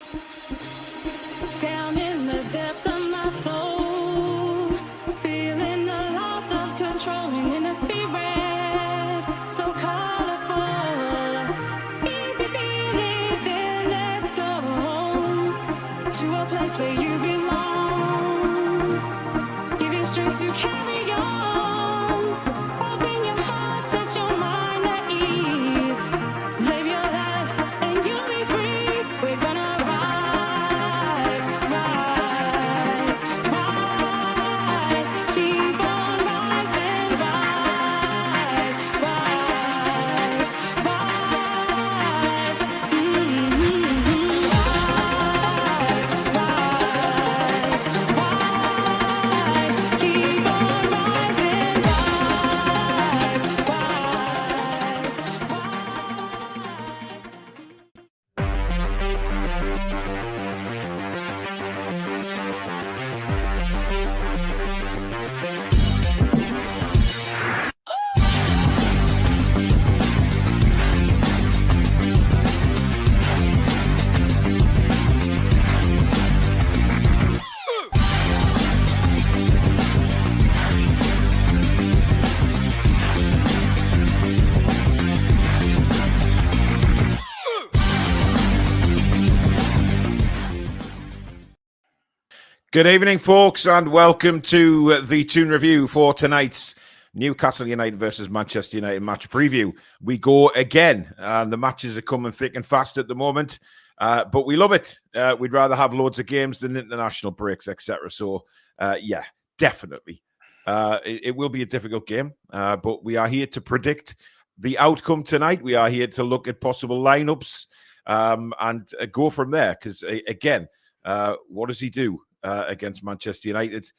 Down in the depths of my soul, feeling the loss of control in the spirit, so colorful. If you feel it, then let's go to a place where you belong. Give you strength to carry on. Open your heart, set your mind at ease. Live your life and you'll be free. We're gonna rise, rise, rise. Keep on rising, rise, rise, rise. Rise, rise, keep on rising, Good evening, folks, and welcome to the Toon review for tonight's Newcastle United versus Manchester United match preview. We go again, and the matches are coming thick and fast at the moment, but we love it. We'd rather have loads of games than international breaks, etc. So, yeah, definitely. It will be a difficult game, but we are here to predict the outcome tonight. We are here to look at possible lineups and go from there, because, again, what does he do against Manchester United?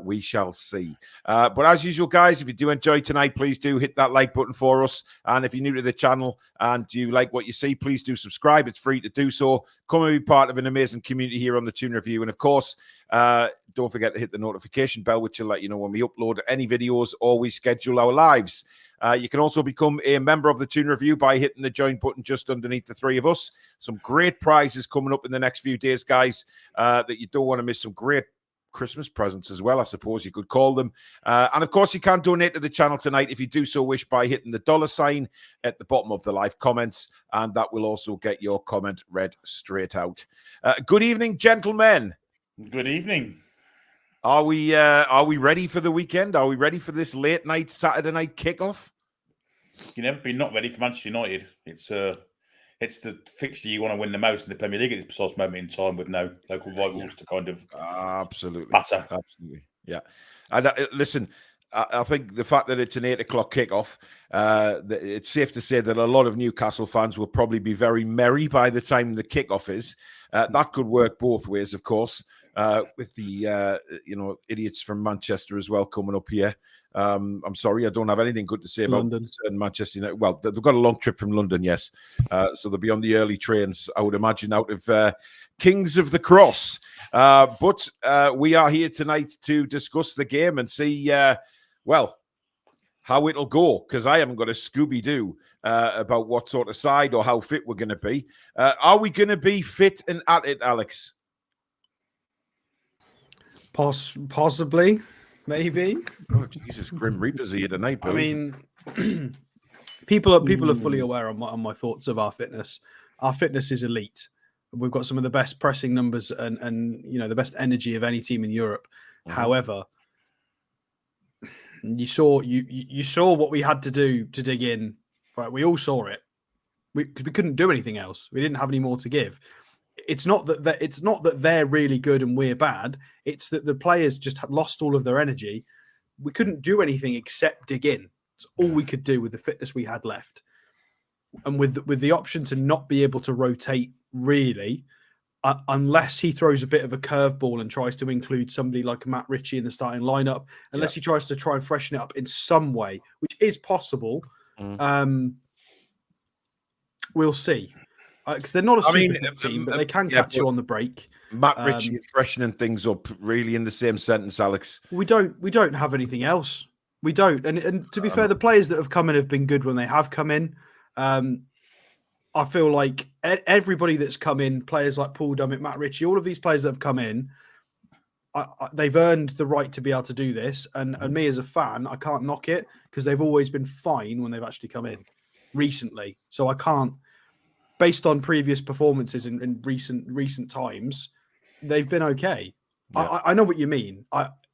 We shall see. But as usual, guys, if you do enjoy tonight, please do hit that like button for us. And if you're new to the channel and you like what you see, please do subscribe. It's free to do so. Come and be part of an amazing community here on the Toon Review. And of course, don't forget to hit the notification bell, which will let you know when we upload any videos or we schedule our lives. You can also become a member of the Toon Review by hitting the join button just underneath the three of us. Some great prizes coming up in the next few days, guys, that you don't want to miss. Some great Christmas presents as well, I suppose you could call them. And of course, you can donate to the channel tonight if you do so wish by hitting the $ at the bottom of the live comments, and that will also get your comment read straight out. Good evening, gentlemen. Good evening. Are we ready for the weekend? Are we ready for this late night Saturday night kickoff? You never been not ready for Manchester United. It's the fixture you want to win the most in the Premier League at this precise moment in time, with no local rivals to kind of absolutely matter. Absolutely, yeah. And listen, I think the fact that it's an 8 o'clock kickoff, it's safe to say that a lot of Newcastle fans will probably be very merry by the time the kickoff is. That could work both ways, of course, with the idiots from Manchester as well coming up here. I'm sorry, I don't have anything good to say about London. Manchester United. Well, they've got a long trip from London, yes. So they'll be on the early trains, I would imagine, out of Kings of the Cross. But we are here tonight to discuss the game and see, how it'll go, because I haven't got a Scooby-Doo about what sort of side or how fit we're going to be. Are we going to be fit and at it, Alex? Possibly, maybe. Oh, Jesus, Grim Reaper's here tonight, Billy. I mean, people are fully aware on my thoughts of our fitness. Our fitness is elite. We've got some of the best pressing numbers and the best energy of any team in Europe. Mm-hmm. However, you saw what we had to do to dig in. Right, we all saw it. Because we couldn't do anything else. We didn't have any more to give. It's not that they're really good and we're bad. It's that the players just had lost all of their energy. We couldn't do anything except dig in. It's all we could do with the fitness we had left, and with the option to not be able to rotate really, unless he throws a bit of a curveball and tries to include somebody like Matt Ritchie in the starting lineup. Unless he tries to try and freshen it up in some way, which is possible. We'll see. Because they're not a super fit team, but they can catch you on the break. Matt Ritchie is freshening things up really in the same sentence, Alex. We don't have anything else. We don't. And to be fair, the players that have come in have been good when they have come in. I feel like everybody that's come in, players like Paul Dummett, Matt Ritchie, all of these players that have come in, they've earned the right to be able to do this. And me as a fan, I can't knock it because they've always been fine when they've actually come in recently. So I can't, based on previous performances in recent times, they've been okay. Yeah. I know what you mean.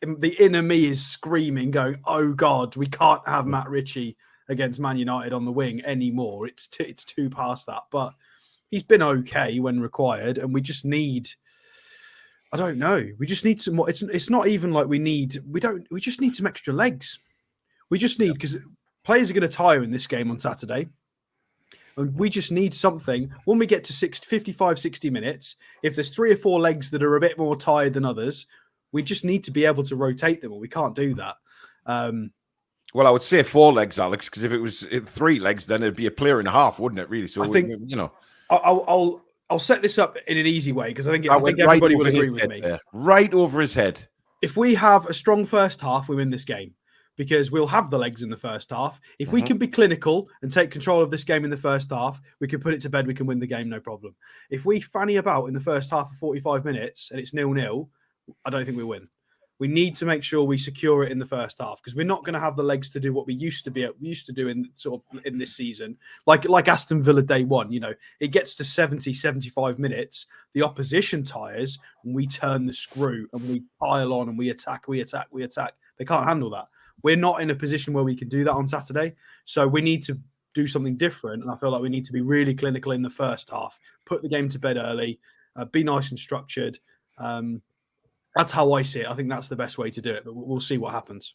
The inner me is screaming, going, "Oh God, we can't have Matt Ritchie against Man United on the wing anymore. It's too past that." But he's been okay when required, and we just need. I don't know. We just need some more. It's not even like we just need some extra legs. We just need, because players are going to tire in this game on Saturday. And we just need something. When we get to 55, 60 minutes, if there's 3 or 4 legs that are a bit more tired than others, we just need to be able to rotate them, or we can't do that. Well, I would say 4 legs, Alex, because if it was 3 legs, then it'd be a player and a half, wouldn't it, really? So I think, I'll set this up in an easy way, because I think everybody will agree with me. Right over his head. If we have a strong first half, we win this game, because we'll have the legs in the first half. If we can be clinical and take control of this game in the first half, we can put it to bed, we can win the game, no problem. If we fanny about in the first half of 45 minutes and it's 0-0, I don't think we win. We need to make sure we secure it in the first half, because we're not going to have the legs to do what we used to do in this season. Like Aston Villa day one, it gets to 70, 75 minutes, the opposition tires, and we turn the screw and we pile on and we attack. They can't handle that. We're not in a position where we can do that on Saturday. So we need to do something different. And I feel like we need to be really clinical in the first half, put the game to bed early, be nice and structured. That's how I see it. I think that's the best way to do it, but we'll see what happens.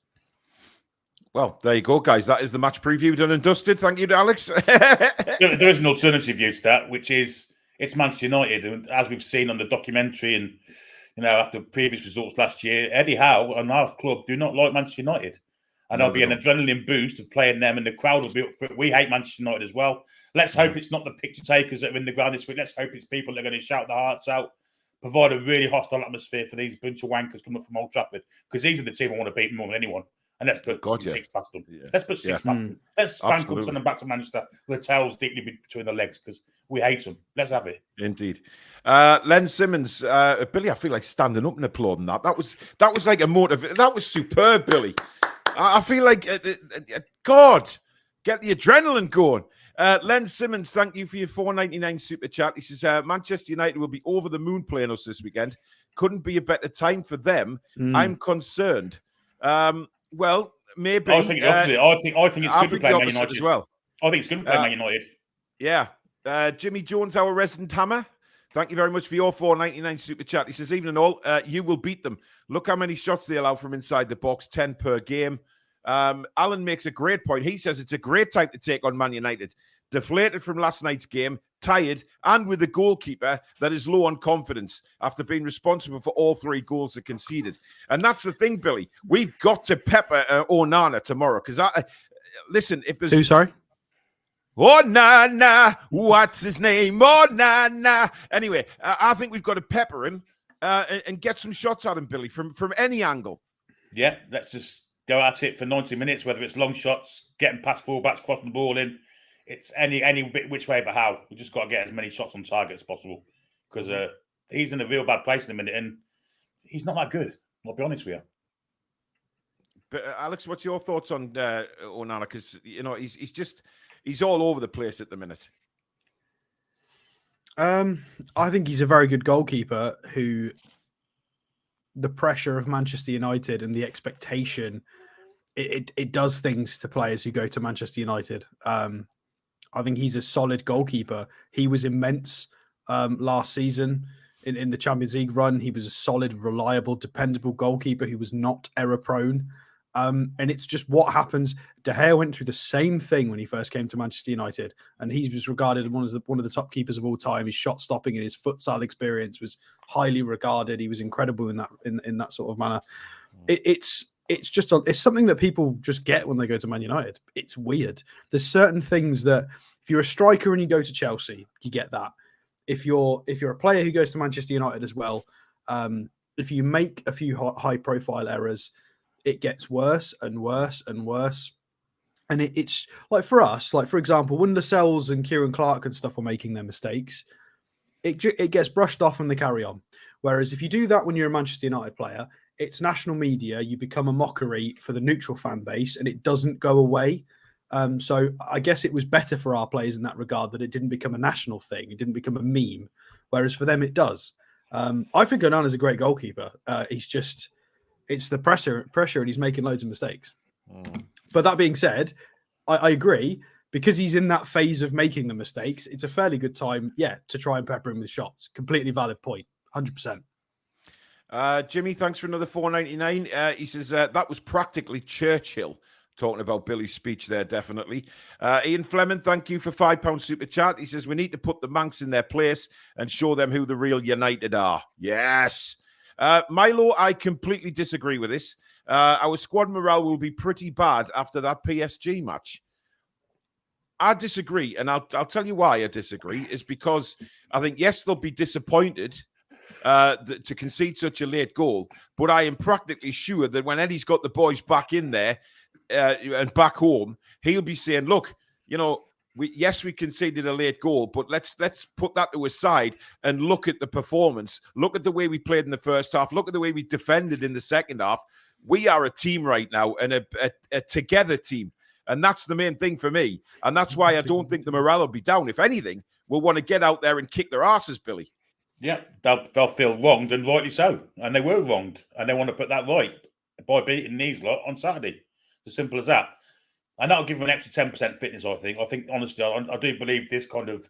Well, there you go, guys. That is the match preview done and dusted. Thank you, Alex. There is an alternative view to that, which is it's Manchester United. And as we've seen on the documentary and, after previous results last year, Eddie Howe and our club do not like Manchester United. And there'll be an adrenaline boost of playing them, and the crowd will be up for it. We hate Manchester United as well. Let's hope it's not the picture takers that are in the ground this week. Let's hope it's people that are going to shout their hearts out, provide a really hostile atmosphere for these bunch of wankers coming from Old Trafford, because these are the team I want to beat more than anyone. And let's put 6 past them. Yeah. Let's put 6 past them. Let's spank them, send them back to Manchester with their tails deeply between their legs, because we hate them. Let's have it. Indeed. Len Simmons, Billy, I feel like standing up and applauding that. That was like a motive. That was superb, Billy. I feel like, God, get the adrenaline going. Len Simmons, thank you for your $4.99 super chat. He says, Manchester United will be over the moon playing us this weekend. Couldn't be a better time for them. I'm concerned. Well, maybe. I think the opposite. I think it's good to play Man United as well. I think it's good to play Man United. Yeah. Jimmy Jones, our resident hammer. Thank you very much for your $4.99 super chat. He says, evening all, you will beat them. Look how many shots they allow from inside the box, 10 per game. Alan makes a great point. He says it's a great time to take on Man United. Deflated from last night's game, tired, and with a goalkeeper that is low on confidence after being responsible for all 3 goals that conceded. And that's the thing, Billy. We've got to pepper Onana tomorrow. Because, listen, if there's... Who, sorry? Onana, what's his name? Onana. Anyway, I think we've got to pepper him and get some shots at him, Billy, from any angle. Yeah, let's just go at it for 90 minutes, whether it's long shots, getting past fullbacks, crossing the ball in. It's any bit which way but how. We just got to get as many shots on target as possible, because he's in a real bad place in a minute, and he's not that good. I'll be honest with you. But Alex, what's your thoughts on Onana? Because he's all over the place at the minute. I think he's a very good goalkeeper who the pressure of Manchester United and the expectation, it does things to players who go to Manchester United. I think he's a solid goalkeeper. He was immense last season in the Champions League run. He was a solid, reliable, dependable goalkeeper who was not error-prone. And it's just what happens. De Gea went through the same thing when he first came to Manchester United, and he was regarded as one of the top keepers of all time. His shot stopping and his futsal experience was highly regarded. He was incredible in that sort of manner. It's something that people just get when they go to Man United. It's weird. There's certain things that if you're a striker and you go to Chelsea, you get that. If you're a player who goes to Manchester United as well, if you make a few high profile errors, it gets worse and worse and worse. And it's like for us, like for example, when Lascelles and Kieran Clark and stuff were making their mistakes, it gets brushed off and they carry on. Whereas if you do that when you're a Manchester United player, it's national media, you become a mockery for the neutral fan base and it doesn't go away. So I guess it was better for our players in that regard that it didn't become a national thing. It didn't become a meme. Whereas for them, it does. I think Onana's a great goalkeeper. It's the pressure and he's making loads of mistakes. But that being said, I agree, because he's in that phase of making the mistakes, it's a fairly good time, to try and pepper him with shots. Completely valid point, 100%. Jimmy, thanks for another $4.99. He says that was practically Churchill talking about Billy's speech there, definitely. Ian Fleming, thank you for £5 super chat. He says we need to put the Mancs in their place and show them who the real United are. Yes. Milo, I completely disagree with this. Our squad morale will be pretty bad after that PSG match. I disagree, and I'll tell you why I disagree. Is because I think, yes, they'll be disappointed to concede such a late goal, but I am practically sure that when Eddie's got the boys back in there and back home, he'll be saying, look, we conceded a late goal, but let's put that to a side and look at the performance. Look at the way we played in the first half. Look at the way we defended in the second half. We are a team right now, and a together team. And that's the main thing for me. And that's why I don't think the morale will be down. If anything, we'll want to get out there and kick their asses, Billy. Yeah, they'll feel wronged, and rightly so. And they were wronged, and they want to put that right by beating these lot on Saturday. As simple as that. And that'll give them an extra 10% fitness, I think. I think, honestly, I do believe this kind of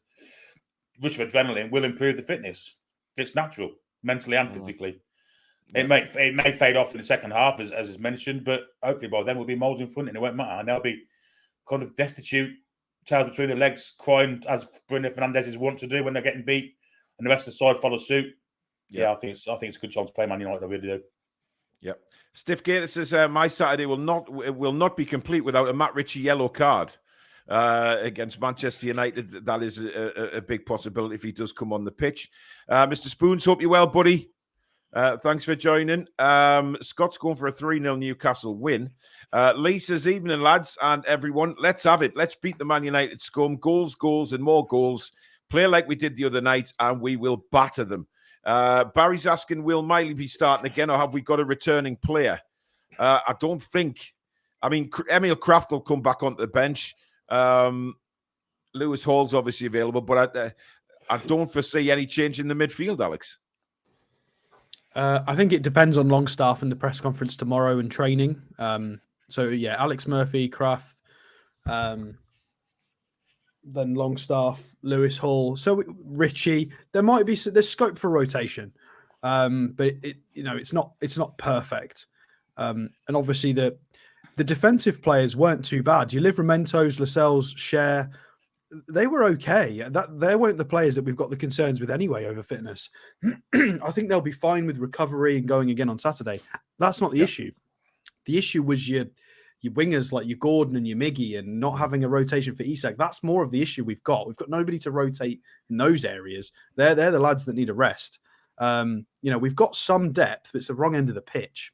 rush of adrenaline will improve the fitness. It's natural, mentally and physically. It may fade off in the second half, as is mentioned, but hopefully by then we'll be miles in front and it won't matter. And they'll be kind of destitute, tail between the legs, crying, as Bruno Fernandes is wont to do when they're getting beat, and the rest of the side follow suit. Yeah, I think it's a good time to play Man United. I really do. Yeah. Stiff Gator says my Saturday will not be complete without a Matt Ritchie yellow card against Manchester United. That is a big possibility if he does come on the pitch. Mr. Spoons, hope you're well, buddy. Thanks for joining. Scott's going for a 3-0 Newcastle win. Lee says, evening, lads and everyone. Let's have it. Let's beat the Man United scum. Goals, goals, and more goals. Play like we did the other night, and we will batter them. Barry's asking, will Miley be starting again, or have we got a returning player? I don't think. I mean, Emil Kraft will come back onto the bench. Lewis Hall's obviously available, but I don't foresee any change in the midfield, Alex. I think it depends on Longstaff and the press conference tomorrow and training. Alex Murphy, Kraft, then Longstaff, Lewis Hall. So Richie, there's scope for rotation, but it's not perfect. And obviously the defensive players weren't too bad. Your Livramentos, Lascelles, Cher, they were okay. They weren't the players that we've got the concerns with anyway over fitness. I think they'll be fine with recovery and going again on Saturday. That's not the issue. The issue was your wingers like your Gordon and your Miggy and not having a rotation for Isak. That's more of the issue we've got. We've got nobody to rotate in those areas. They're the lads that need a rest. We've got some depth, but it's the wrong end of the pitch.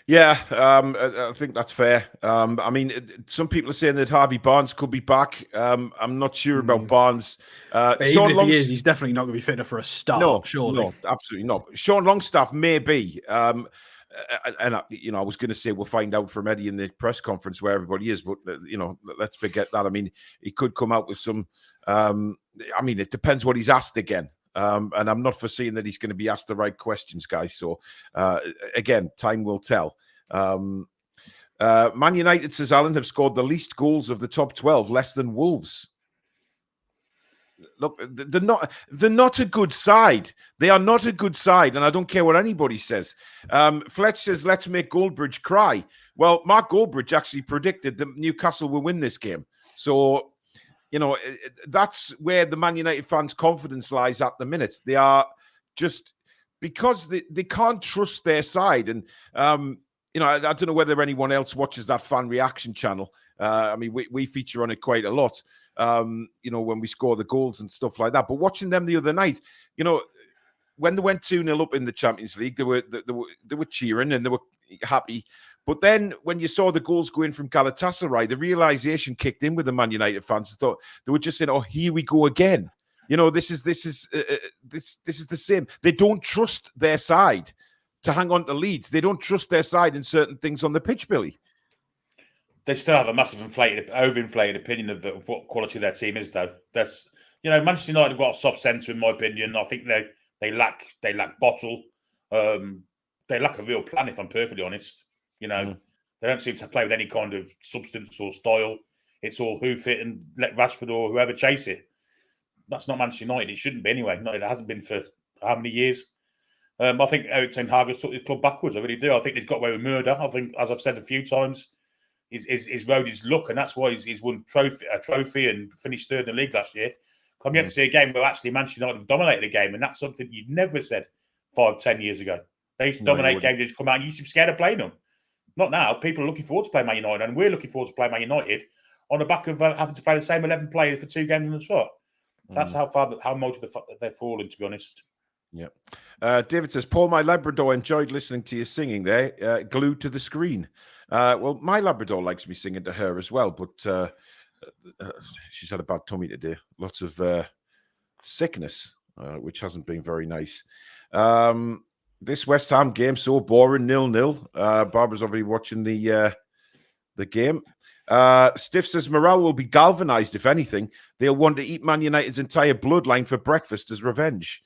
Yeah, I think that's fair. I mean, some people are saying that Harvey Barnes could be back. I'm not sure about Barnes. Even if he is, he's definitely not going to be fit enough for a start, surely. No, absolutely not. Sean Longstaff may be. I was going to say we'll find out from Eddie in the press conference where everybody is, but, let's forget that. I mean, he could come out with some... it depends what he's asked again. And I'm not foreseeing that he's going to be asked the right questions, guys. So, again, time will tell. Man United, says Alan, have scored the least goals of the top 12, less than Wolves. Look, they're not a good side. They are not a good side, and I don't care what anybody says. Fletch says, let's make Goldbridge cry. Well, Mark Goldbridge actually predicted that Newcastle will win this game. So... that's where the Man United fans' confidence lies at the minute. They are just because they can't trust their side. And, I don't know whether anyone else watches that fan reaction channel. We feature on it quite a lot, when we score the goals and stuff like that. But watching them the other night, when they went 2-0 up in the Champions League, they were cheering and they were happy. But then when you saw the goals go in from Galatasaray, the realization kicked in with the Man United fans. They thought they were just saying, "Oh, here we go again." This is the same. They don't trust their side to hang on to leads. They don't trust their side in certain things on the pitch, Billy. They still have a massive overinflated opinion of what quality their team is, though. That's Manchester United have got a soft centre, in my opinion. I think they lack bottle. They lack a real plan, if I'm perfectly honest. They don't seem to play with any kind of substance or style. It's all hoof it and let Rashford or whoever chase it. That's not Manchester United. It shouldn't be anyway. No, it hasn't been for how many years? I think Ten Hag has took his club backwards. I really do. I think he's got away with murder. I think, as I've said a few times, he's rode his luck, and that's why he's won a trophy and finished third in the league last year. I'm yet to see a game where actually Manchester United have dominated a game, and that's something you'd never said 5-10 years ago. They used to dominate games, they just come out and you used to be scared of playing them. Not now. People are looking forward to playing Man United, and we're looking forward to playing Man United on the back of having to play the same 11 players for 2 games in the trot. That's how much they've fallen, to be honest. Yeah. David says, Paul, my Labrador enjoyed listening to you singing there, glued to the screen. Well, my Labrador likes me singing to her as well, but she's had a bad tummy today. Lots of sickness, which hasn't been very nice. This West Ham game, so boring, 0-0. Barbara's already watching the game. Stiff says morale will be galvanized, if anything. They'll want to eat Man United's entire bloodline for breakfast as revenge.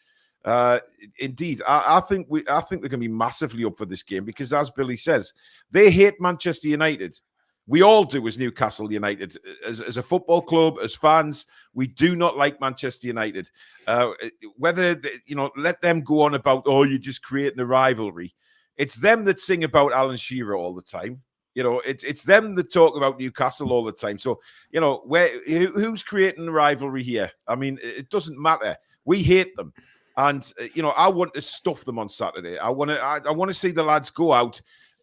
Indeed, I think they're going to be massively up for this game because, as Billy says, they hate Manchester United. We all do as Newcastle United, as a football club, as fans. We do not like Manchester United. Whether let them go on about, oh, you're just creating a rivalry. It's them that sing about Alan Shearer all the time. It's them that talk about Newcastle all the time. So, who's creating a rivalry here? I mean, it doesn't matter. We hate them. And, I want to stuff them on Saturday. I want to see the lads go out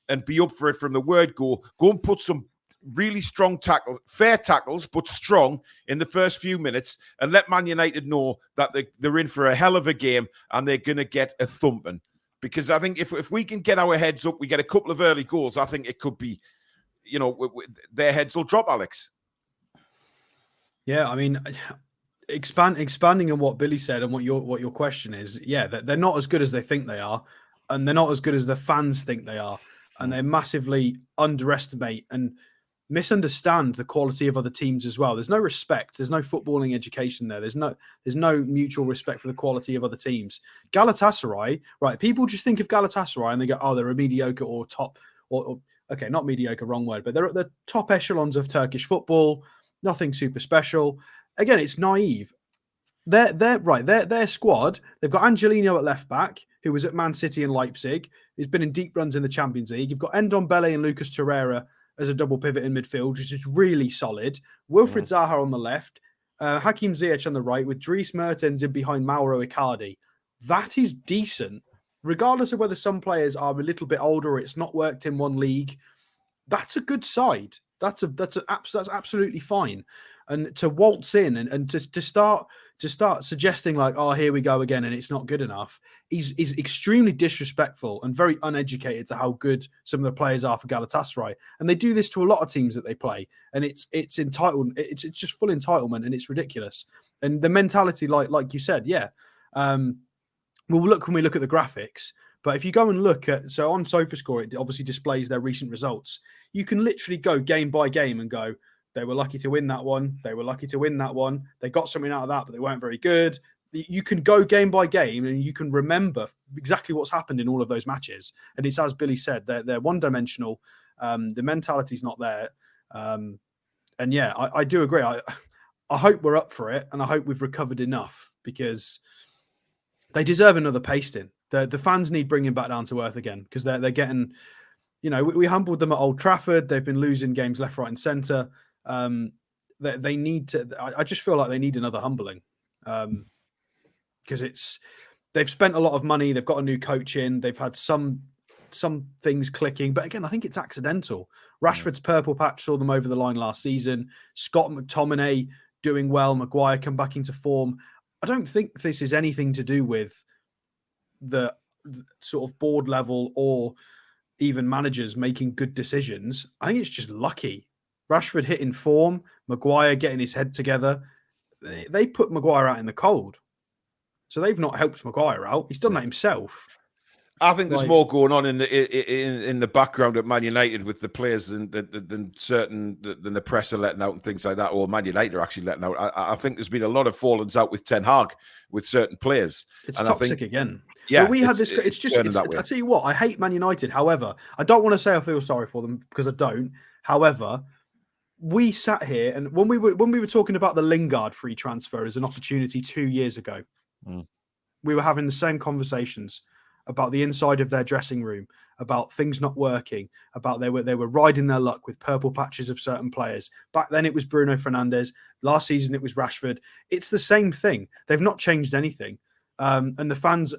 and be up for it from the word go. Go and put some really strong tackles, fair tackles, but strong in the first few minutes, and let Man United know that they're in for a hell of a game and they're going to get a thumping. Because I think if we can get our heads up, we get a couple of early goals, I think it could be, their heads will drop, Alex. Yeah, I mean, expanding on what Billy said and what your question is, yeah, they're not as good as they think they are, and they're not as good as the fans think they are, and they massively underestimate and misunderstand the quality of other teams as well. There's no respect. There's no footballing education there. There's no mutual respect for the quality of other teams. Galatasaray, right? People just think of Galatasaray and they go, oh, they're a mediocre or top, or okay, not mediocre, wrong word, but they're at the top echelons of Turkish football. Nothing super special. Again, it's naive. They're right. Their squad. They've got Angelino at left back, who was at Man City and Leipzig. He's been in deep runs in the Champions League. You've got Ndombele and Lucas Torreira as a double pivot in midfield, which is really solid. Wilfried Zaha on the left, Hakim Ziyech on the right, with Dries Mertens in behind Mauro Icardi. That is decent, regardless of whether some players are a little bit older or it's not worked in one league. That's a good side. That's absolutely fine. And to waltz in and to start suggesting like, oh, here we go again, and it's not good enough. He's extremely disrespectful and very uneducated to how good some of the players are for Galatasaray. And they do this to a lot of teams that they play. And it's entitled. It's just full entitlement, and it's ridiculous. And the mentality, like you said, yeah. We'll look when we look at the graphics. But if you go and look at, so on SofaScore, it obviously displays their recent results. You can literally go game by game and go, they were lucky to win that one. They were lucky to win that one. They got something out of that, but they weren't very good. You can go game by game and you can remember exactly what's happened in all of those matches. And it's as Billy said, they're one-dimensional. The mentality's not there. And yeah, I do agree. I hope we're up for it, and I hope we've recovered enough because they deserve another pasting. The fans need bringing back down to earth again because they're getting, we humbled them at Old Trafford. They've been losing games left, right, and centre. They need to. I just feel like they need another humbling because they've spent a lot of money. They've got a new coach in. They've had some things clicking, but again, I think it's accidental. Rashford's purple patch saw them over the line last season. Scott McTominay doing well. Maguire come back into form. I don't think this is anything to do with the sort of board level or even managers making good decisions. I think it's just lucky. Rashford hitting form, Maguire getting his head together. They put Maguire out in the cold. So they've not helped Maguire out. He's done that himself. I think there's more going on in the background at Man United with the players than the press are letting out and things like that, or Man United are actually letting out. I think there's been a lot of fallings out with Ten Hag with certain players. It's toxic again. Yeah, well, we had this. It's just. I tell you what, I hate Man United. However, I don't want to say I feel sorry for them because I don't. However, we sat here and when we were talking about the Lingard free transfer as an opportunity 2 years ago, we were having the same conversations about the inside of their dressing room, about things not working, about they were riding their luck with purple patches of certain players. Back then it was Bruno Fernandes. Last season it was Rashford. It's the same thing. They've not changed anything. And the fans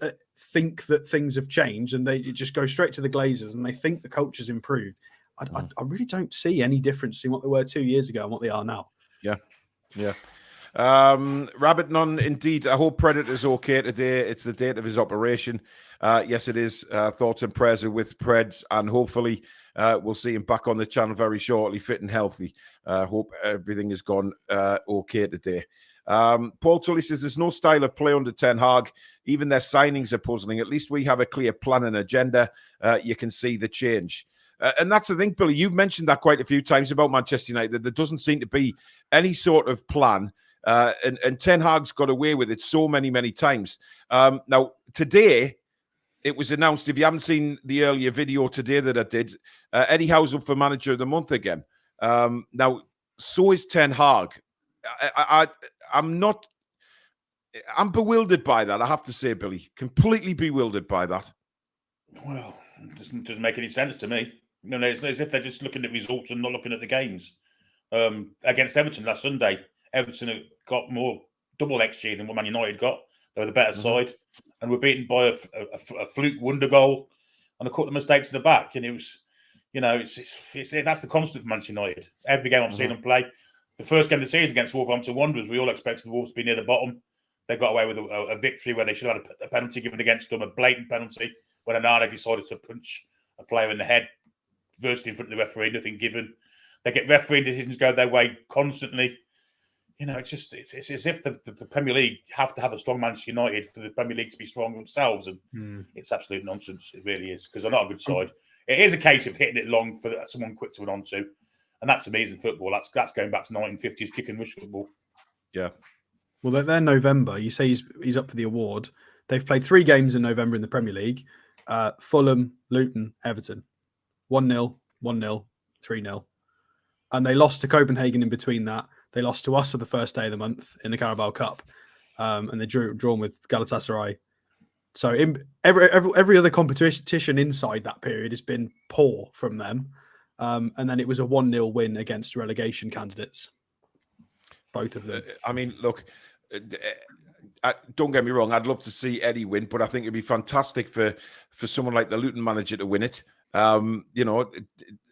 think that things have changed and they just go straight to the Glazers and they think the culture's improved. I really don't see any difference in what they were 2 years ago and what they are now. Yeah. Rabbit None, indeed. I hope Predator's okay today. It's the date of his operation. Yes, it is. Thoughts and prayers are with Preds, and hopefully we'll see him back on the channel very shortly, fit and healthy. Hope everything has gone okay today. Paul Tully says there's no style of play under Ten Hag. Even their signings are puzzling. At least we have a clear plan and agenda. You can see the change. And that's the thing, Billy. You've mentioned that quite a few times about Manchester United. There doesn't seem to be any sort of plan. And Ten Hag's got away with it so many times. Now, today, it was announced, if you haven't seen the earlier video today that I did, Eddie Howe's up for Manager of the Month again. Now, so is Ten Hag. I'm bewildered by that, I have to say, Billy. Completely bewildered by that. Well, it doesn't make any sense to me. You know, it's as if they're just looking at results and not looking at the games. Against Everton last Sunday, Everton got more double XG than what Man United got. They were the better side, and were beaten by a fluke wonder goal and a couple of mistakes at the back. And it was, you know, it's that's the constant for Manchester United. Every game I've seen them play. The first game of the season against Wolverhampton Wanderers, we all expected the Wolves to be near the bottom. They got away with a victory where they should have had a penalty given against them, a blatant penalty when Anana decided to punch a player in the head, virtually in front of the referee, nothing given. They get referee decisions go their way constantly. You know, it's as if the Premier League have to have a strong Manchester United for the Premier League to be strong themselves, and it's absolute nonsense. It really is, because they're not a good side. It is a case of hitting it long for someone quick to run onto, and that's amazing football. That's going back to 1950s kick and rush football. Yeah. Well, they're November. You say he's up for the award. They've played 3 games in November in the Premier League. Fulham, Luton, Everton. 1-0, 1-0, 3-0. And they lost to Copenhagen in between that. They lost to us on the first day of the month in the Carabao Cup. And they drawn with Galatasaray. So every other competition inside that period has been poor from them. And then it was a 1-0 win against relegation candidates. Both of them. I mean, look, don't get me wrong. I'd love to see Eddie win, but I think it'd be fantastic for someone like the Luton manager to win it. You know,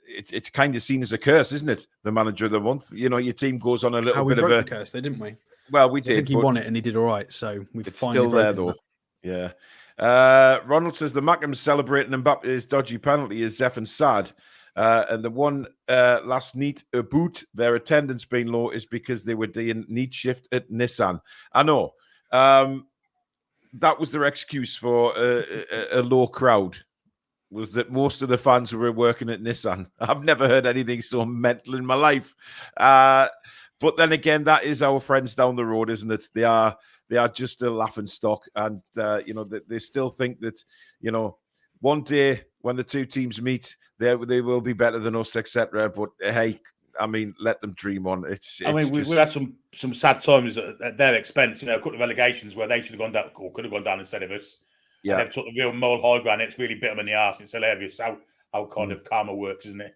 it's kind of seen as a curse, isn't it? The Manager of the Month. You know, your team goes on a little bit of a curse, didn't we? Well, we did. I think he won it and he did all right. So we've finally still there, though. That. Yeah. Ronald says the Mackhams celebrating Mbappe's dodgy penalty is effing sad. And the one last night about their attendance being low is because they were doing night shift at Nissan. I know. That was their excuse for a low crowd, was that most of the fans were working at Nissan. I've never heard anything so mental in my life. But then again, that is our friends down the road, isn't it? They are just a laughing stock. And, you know, they still think that, you know, one day when the two teams meet, they will be better than us, etc. But, hey, I mean, let them dream on. We've had some sad times at their expense. You know, a couple of relegations where they should have gone down or could have gone down instead of us. Yeah, and they've took the real moral high ground. It's really bit them in the arse. It's hilarious how kind of karma works, isn't it?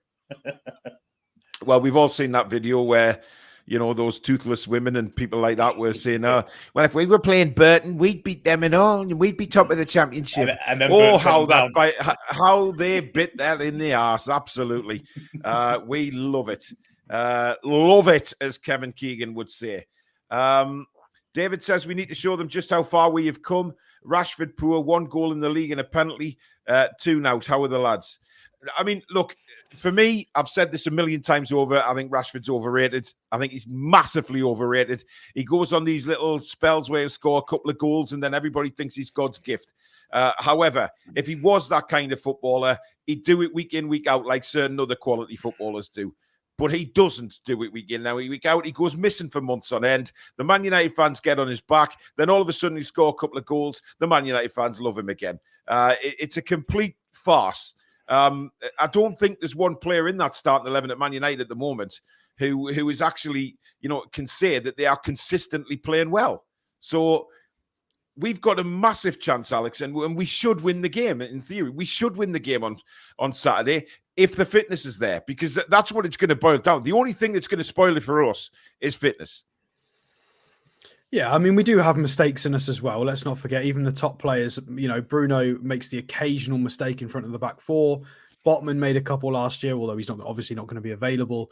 Well, we've all seen that video where, you know, those toothless women and people like that were saying, well, if we were playing Burton, we'd beat them and all, and we'd be top of the championship. And then how they bit that in the arse. Absolutely. We love it. Love it, as Kevin Keegan would say. David says we need to show them just how far we have come. Rashford poor, 1 goal in the league and a penalty, 2 now. How are the lads? I mean, look, for me, I've said this a million times over. I think Rashford's overrated. I think he's massively overrated. He goes on these little spells where he'll score a couple of goals and then everybody thinks he's God's gift. However, if he was that kind of footballer, he'd do it week in, week out like certain other quality footballers do. But he doesn't do it week in, week out. He goes missing for months on end. The Man United fans get on his back. Then all of a sudden he scores a couple of goals. The Man United fans love him again. It's a complete farce. I don't think there's one player in that starting 11 at Man United at the moment who is actually, can say that they are consistently playing well. So we've got a massive chance, Alex, and we should win the game. In theory, we should win the game on Saturday if the fitness is there, because that's what it's going to boil down. The only thing that's going to spoil it for us is fitness. Yeah, I mean, we do have mistakes in us as well. Let's not forget, even the top players, Bruno makes the occasional mistake in front of the back four. Botman made a couple last year, although he's obviously not going to be available.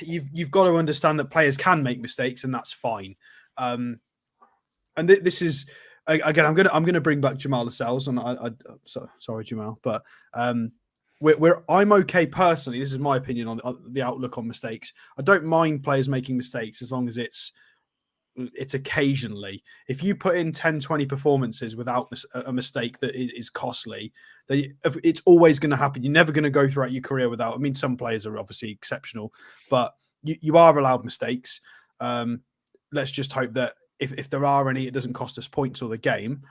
You've got to understand that players can make mistakes, and that's fine. And this is, again, I'm going to bring back Jamal Lascelles, and sorry, Jamal, but I'm okay personally. This is my opinion on the outlook on mistakes. I don't mind players making mistakes as long as it's occasionally. If you put in 10, 20 performances without a mistake that is costly, it's always going to happen. You're never going to go throughout your career without. I mean, some players are obviously exceptional, but you are allowed mistakes. Let's just hope that if there are any, it doesn't cost us points or the game.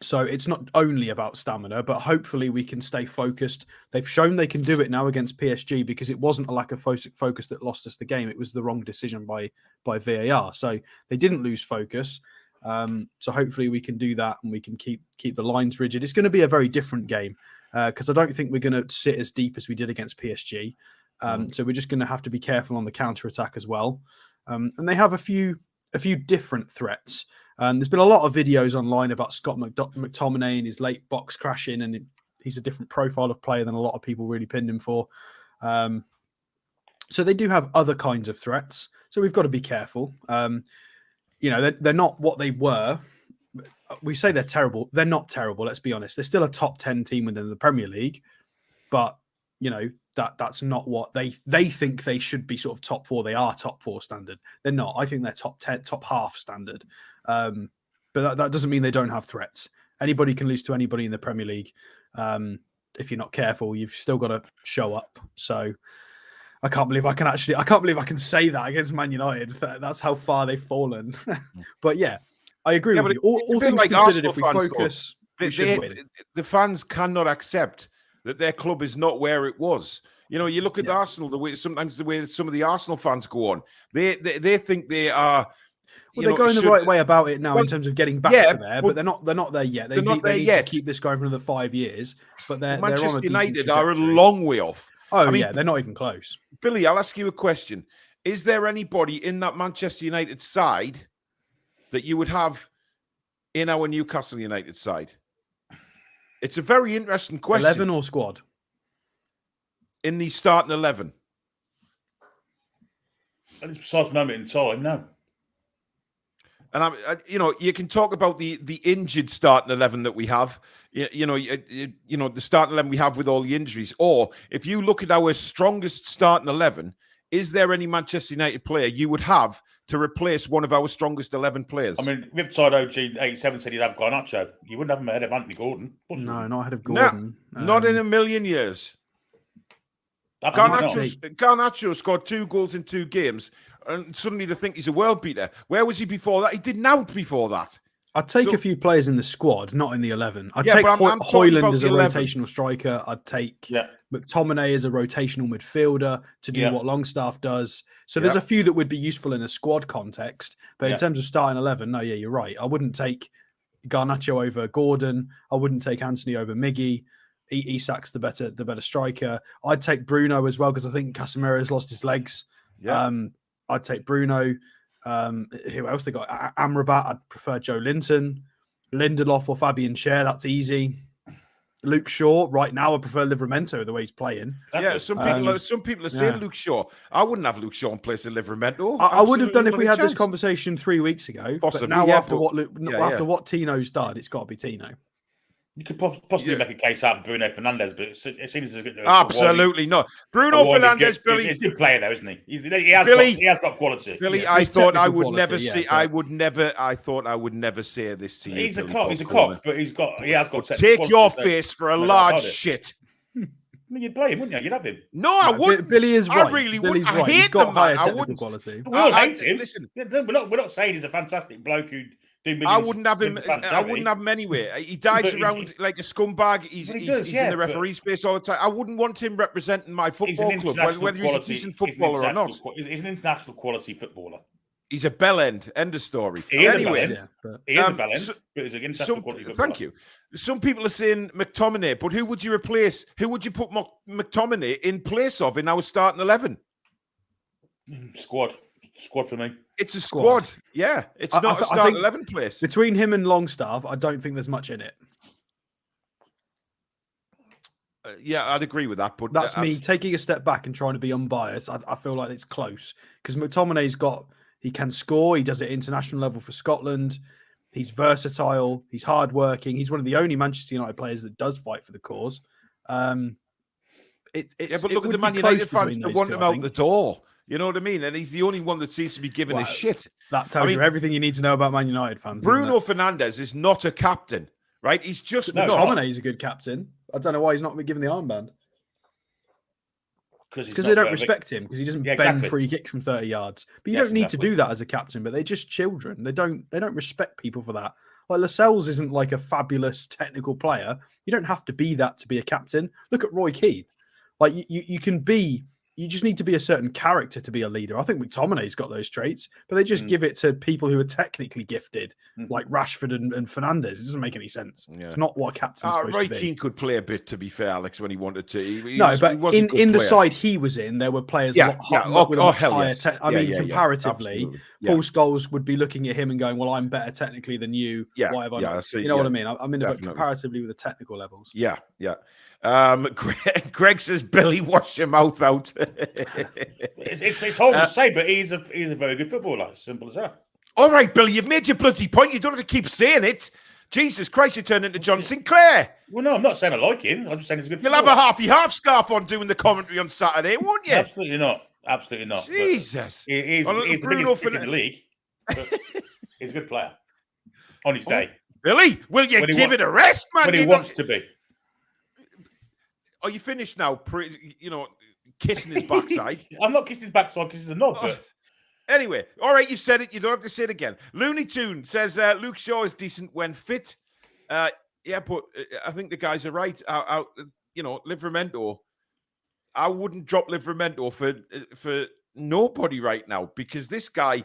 So it's not only about stamina, but hopefully we can stay focused. They've shown they can do it now against PSG because it wasn't a lack of focus that lost us the game. It was the wrong decision by VAR. So they didn't lose focus. So hopefully we can do that and we can keep the lines rigid. It's going to be a very different game because I don't think we're going to sit as deep as we did against PSG. So we're just going to have to be careful on the counter-attack as well. And they have a few different threats. There's been a lot of videos online about Scott McTominay and his late box crashing, and he's a different profile of player than a lot of people really pinned him for. So they do have other kinds of threats. So we've got to be careful. They're not what they were. We say they're terrible. They're not terrible. Let's be honest. They're still a top 10 team within the Premier League, but that's not what they think they should be. Sort of top four. They are top four standard. They're not. I think they're top 10, top half standard. But that doesn't mean they don't have threats. Anybody can lose to anybody in the Premier League. If you're not careful, you've still got to show up. So I can't believe I can say that against Man United. That's how far they've fallen. But yeah, I agree with you. All things like considered, if we focus, the fans cannot accept that their club is not where it was. You look at Arsenal, the way some of the Arsenal fans go on. They think they are. Well, they're going the right way about it now in terms of getting back to there, but they're not there yet. They need to keep this going for another 5 years. But Manchester United are a long way off. Oh, yeah, they're not even close. Billy, I'll ask you a question. Is there anybody in that Manchester United side that you would have in our Newcastle United side? It's a very interesting question. 11 or squad? In the starting 11. At this precise moment in time, no. And you can talk about the injured starting 11 that we have. The starting 11 we have with all the injuries. Or if you look at our strongest starting 11, is there any Manchester United player you would have to replace one of our strongest 11 players? I mean, Riptide OG87 said he'd have Garnacho. You wouldn't have him ahead of Anthony Gordon. No, not ahead of Gordon. No, not in a million years. Garnacho scored 2 goals in 2 games. And suddenly they think he's a world beater. Where was he before that? He didn't out before that. I'd take a few players in the squad, not in the 11. I'd take Højlund as a rotational striker. I'd take McTominay as a rotational midfielder to do what Longstaff does. So there's a few that would be useful in a squad context. But in terms of starting 11, you're right. I wouldn't take Garnacho over Gordon. I wouldn't take Anthony over Miggy. Isak's the better striker. I'd take Bruno as well because I think Casemiro's lost his legs. Yeah. I'd take Bruno. Who else they got? Amrabat. I'd prefer Joe Linton. Lindelof or Fabian Schär. That's easy. Luke Shaw. Right now, I prefer Livramento the way he's playing. Some people are saying Luke Shaw. I wouldn't have Luke Shaw in place of Livramento. I would have done if we had this conversation 3 weeks ago. Possibly, but now after what Tino's done, it's got to be Tino. You could possibly make a case out of Bruno Fernandes, but it seems as absolutely not. Bruno Fernandes, Billy, he's a good player, though, isn't he? He has got quality. Billy, I thought I would never see. I thought I would never say this to you. He's a cock. He's a cock, but he has got. Take your face for a large shit. I mean, you'd play him, wouldn't you? You'd have him. No, I wouldn't. Billy is right. I really Billy's would. right. I hate He's got the higher man. technical quality. We all hate him. Listen, we're not saying he's a fantastic bloke who. I wouldn't have him. I wouldn't have him anyway. He dives around like a scumbag. He's in the referee's face all the time. I wouldn't want him representing my football club, whether he's a decent footballer or not. He's an international quality footballer. He's a bell end. End of story. He is a bell end. He is a bell end. But he's an international quality footballer. Thank you. Some people are saying McTominay, but who would you replace? Who would you put McTominay in place of in our starting 11? Squad for me. It's a squad. Yeah, it's not a starting 11 place. Between him and Longstaff, I don't think there's much in it. Yeah, I'd agree with that. But that's me taking a step back and trying to be unbiased. I feel like it's close because McTominay's he can score. He does it at international level for Scotland. He's versatile. He's hardworking. He's one of the only Manchester United players that does fight for the cause. But look at the Man United fans that want him out the door. You know what I mean? And he's the only one that seems to be giving a shit. That tells you everything you need to know about Man United fans. Bruno Fernandes is not a captain, right? He's just not. McTominay's a good captain. I don't know why he's not been given the armband. Because they don't respect him, because he doesn't bend free kicks from 30 yards. But you don't need to do that as a captain, but they're just children. They don't respect people for that. Like Lascelles isn't like a fabulous technical player. You don't have to be that to be a captain. Look at Roy Keane. Like you can be. You just need to be a certain character to be a leader. I think McTominay's got those traits, but they just give it to people who are technically gifted, like Rashford and Fernandes. It doesn't make any sense. Yeah. It's not what a captain's supposed to be. Roy Keane could play a bit, to be fair, Alex, when he wanted to. But in the side he was in, there were players with a much higher comparatively, Paul Scholes would be looking at him and going, well, I'm better technically than you. Why have I not? You know what I mean? I'm in comparatively with the technical levels. Yeah. Greg says, Billy, wash your mouth out. It's horrible to say, but he's a very good footballer. Simple as that. All right, Billy, you've made your bloody point. You don't have to keep saying it. Jesus Christ, you turned into John Sinclair. Well, no, I'm not saying I like him. I'm just saying he's a good footballer. You'll have a half scarf on doing the commentary on Saturday, won't you? Absolutely not. Absolutely not. Jesus. He's the biggest kick in the league. He's a good player. On his day. Billy, will you give it a rest, man? When he wants to be. Are you finished now? Kissing his backside. I'm not kissing his backside because he's a knob. But anyway, all right, you said it. You don't have to say it again. Looney Toon says Luke Shaw is decent when fit. But I think the guys are right. Livramento. I wouldn't drop Livramento for nobody right now because this guy,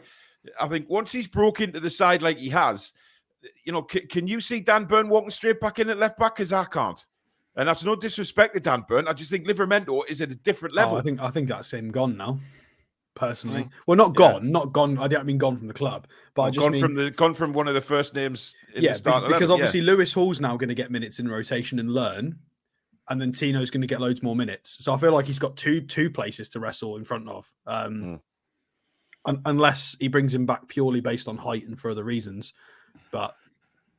I think, once he's broke into the side like he has, can you see Dan Burn walking straight back in at left back? Because I can't. And that's no disrespect to Dan Burn. I just think Livramento is at a different level. I think that's him gone now. Personally, well, not gone. I don't mean gone from the club, but I just mean gone from one of the first names in the start. Because obviously Lewis Hall's now going to get minutes in rotation and learn, and then Tino's going to get loads more minutes. So I feel like he's got two places to wrestle in front of, unless he brings him back purely based on height and for other reasons, but.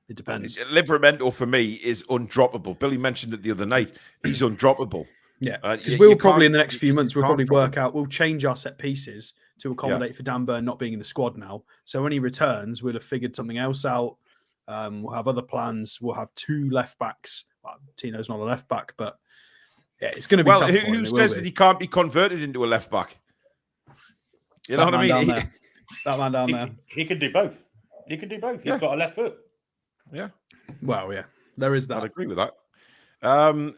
It depends. Livramento for me is undroppable. Billy mentioned it the other night. He's undroppable. Yeah, because we'll probably in the next few months we'll change our set pieces to accommodate for Dan Burn not being in the squad now. So when he returns, we'll have figured something else out. We'll have other plans. We'll have two left backs. Well, Tino's not a left back, but it's going to be tough. Who says that he can't be converted into a left back? You know what I mean? That man down there. He can do both. He's got a left foot. Yeah. Well, yeah, there is that. I'd agree with that.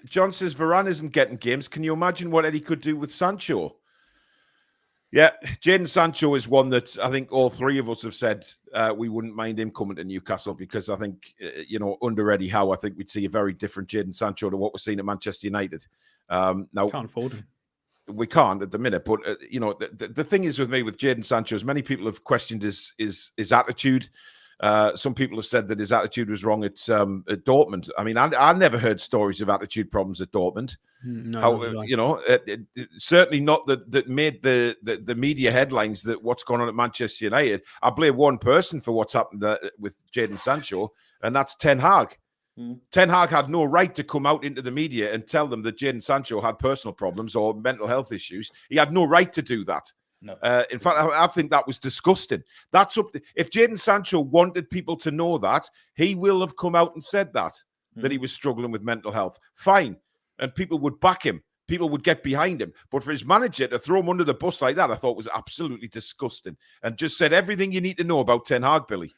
John says Varane isn't getting games. Can you imagine what Eddie could do with Sancho? Yeah, Jadon Sancho is one that I think all three of us have said we wouldn't mind him coming to Newcastle because I think, under Eddie Howe, I think we'd see a very different Jadon Sancho to what we're seeing at Manchester United. Now, can't afford him. We can't at the minute, but the thing is with me with Jadon Sancho, as many people have questioned his attitude. Some people have said that his attitude was wrong at Dortmund. I mean, I never heard stories of attitude problems at Dortmund. No, certainly not that made the media headlines that what's going on at Manchester United. I blame one person for what's happened with Jadon Sancho, and that's Ten Hag. Ten Hag had no right to come out into the media and tell them that Jadon Sancho had personal problems or mental health issues. He had no right to do that. No. In fact, I think that was disgusting. That's up. If Jadon Sancho wanted people to know that, he will have come out and said that he was struggling with mental health. Fine, and people would back him. People would get behind him. But for his manager to throw him under the bus like that, I thought was absolutely disgusting, and just said everything you need to know about Ten Hag, Billy.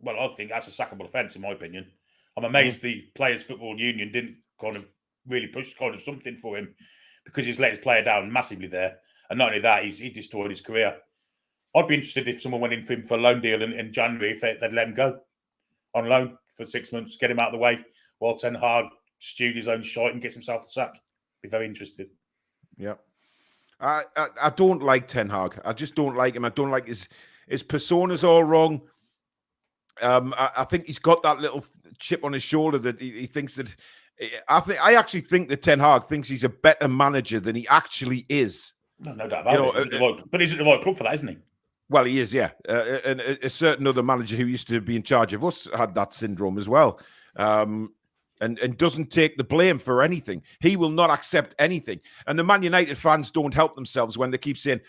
Well, I think that's a sackable offence, in my opinion. I'm amazed the Players Football Union didn't kind of really push kind of something for him, because he's let his player down massively there. And not only that, he's destroyed his career. I'd be interested if someone went in for him for a loan deal in January, if they'd let him go on loan for 6 months, get him out of the way while Ten Hag stewed his own shite and gets himself the sack. Be very interested. Yeah. I don't like Ten Hag. I just don't like him. I don't like his persona's all wrong. I think he's got that little chip on his shoulder that he thinks that. I actually think that Ten Hag thinks he's a better manager than he actually is. No doubt about it. But he's at the right club for that, isn't he? Well, he is, yeah. And a certain other manager who used to be in charge of us had that syndrome as well, and doesn't take the blame for anything. He will not accept anything. And the Man United fans don't help themselves when they keep saying,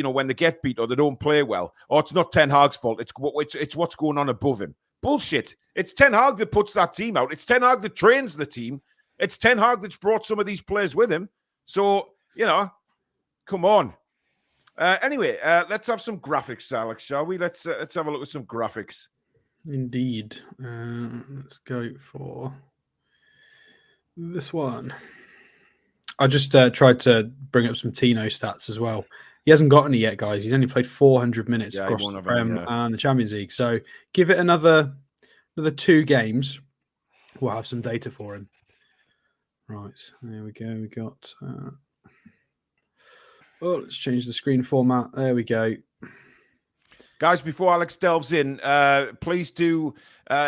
when they get beat or they don't play well, or it's not Ten Hag's fault. It's what's going on above him. Bullshit. It's Ten Hag that puts that team out. It's Ten Hag that trains the team. It's Ten Hag that's brought some of these players with him. So, come on. Anyway, let's have some graphics, Alex, shall we? Let's have a look at some graphics. Indeed. Let's go for this one. I just tried to bring up some Tino stats as well. He hasn't got any yet, guys. He's only played 400 minutes across the Prem and the Champions League. So give it another 2 games. We'll have some data for him. Right. There we go. We got... let's change the screen format. There we go. Guys, before Alex delves in, please do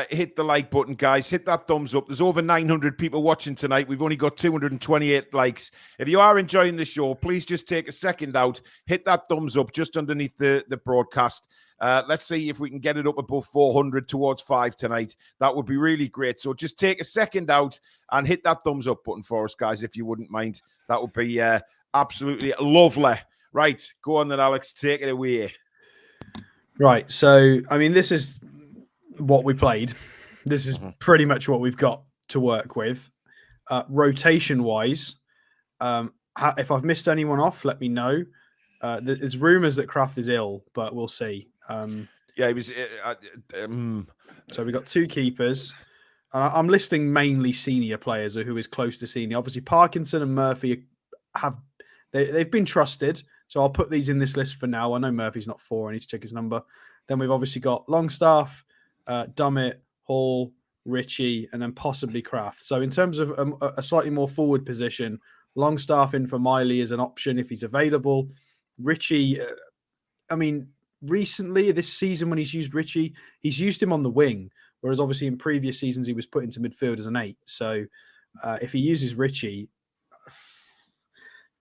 hit the like button, guys. Hit that thumbs up. There's over 900 people watching tonight. We've only got 228 likes. If you are enjoying the show, please just take a second out. Hit that thumbs up just underneath the broadcast. Let's see if we can get it up above 400 towards 5 tonight. That would be really great. So just take a second out and hit that thumbs up button for us, guys, if you wouldn't mind. That would be absolutely lovely. Right, go on then, Alex. Take it away. Right, so, this is what we played. This is pretty much what we've got to work with. Rotation-wise, if I've missed anyone off, let me know. There's rumours that Kraft is ill, but we'll see. He was... So we've got 2 keepers. I'm listing mainly senior players or who is close to senior. Obviously, Parkinson and Murphy they've been trusted. So I'll put these in this list for now. I know Murphy's not 4. I need to check his number. Then we've obviously got Longstaff, Dummett, Hall, Ritchie, and then possibly Kraft. So in terms of a slightly more forward position, Longstaff in for Miley is an option if he's available. Ritchie, recently this season when he's used Ritchie, he's used him on the wing, whereas obviously in previous seasons he was put into midfield as an 8. So if he uses Ritchie...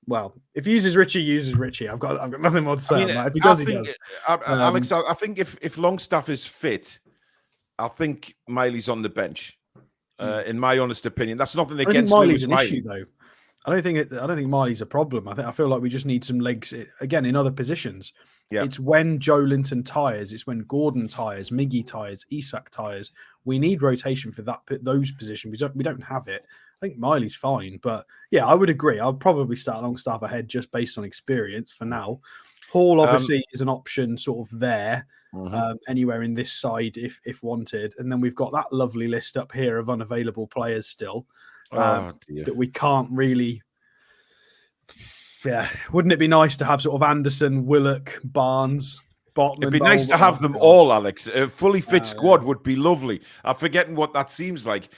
Well, if he uses Ritchie, I've got nothing more to say on that. If he does, he does. Alex, I think if Longstaff is fit, I think Miley's on the bench. In my honest opinion, that's nothing against Miley's an issue, though. I don't think Miley's a problem. I feel like we just need some legs again in other positions. Yeah. It's when Joe Linton tires. It's when Gordon tires, Miggy tires, Isak tires. We need rotation for those positions. We don't have it. I think Miley's fine, but yeah, I would agree. I'll probably start Longstaff ahead just based on experience for now. Hall obviously is an option sort of there, anywhere in this side if wanted. And then we've got that lovely list up here of unavailable players still that we can't really. Yeah, wouldn't it be nice to have sort of Anderson, Willock, Barnes? It'd be nice to have them all, Alex. A fully fit squad would be lovely. I'm forgetting what that seems like.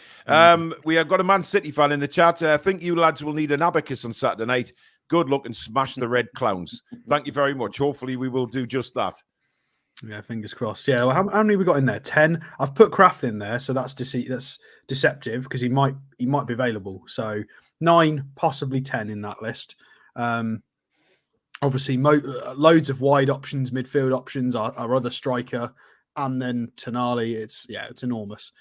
We have got a Man City fan in the chat. I think you lads will need an abacus on Saturday night. Good luck and smash the Red Clowns. Thank you very much. Hopefully we will do just that. Yeah, fingers crossed. Yeah, well, how many we got in there? 10. I've put Kraft in there, so that's deceptive because he might be available. So 9, possibly 10 in that list. Obviously, loads of wide options, midfield options, our other striker, and then Tonali. It's enormous.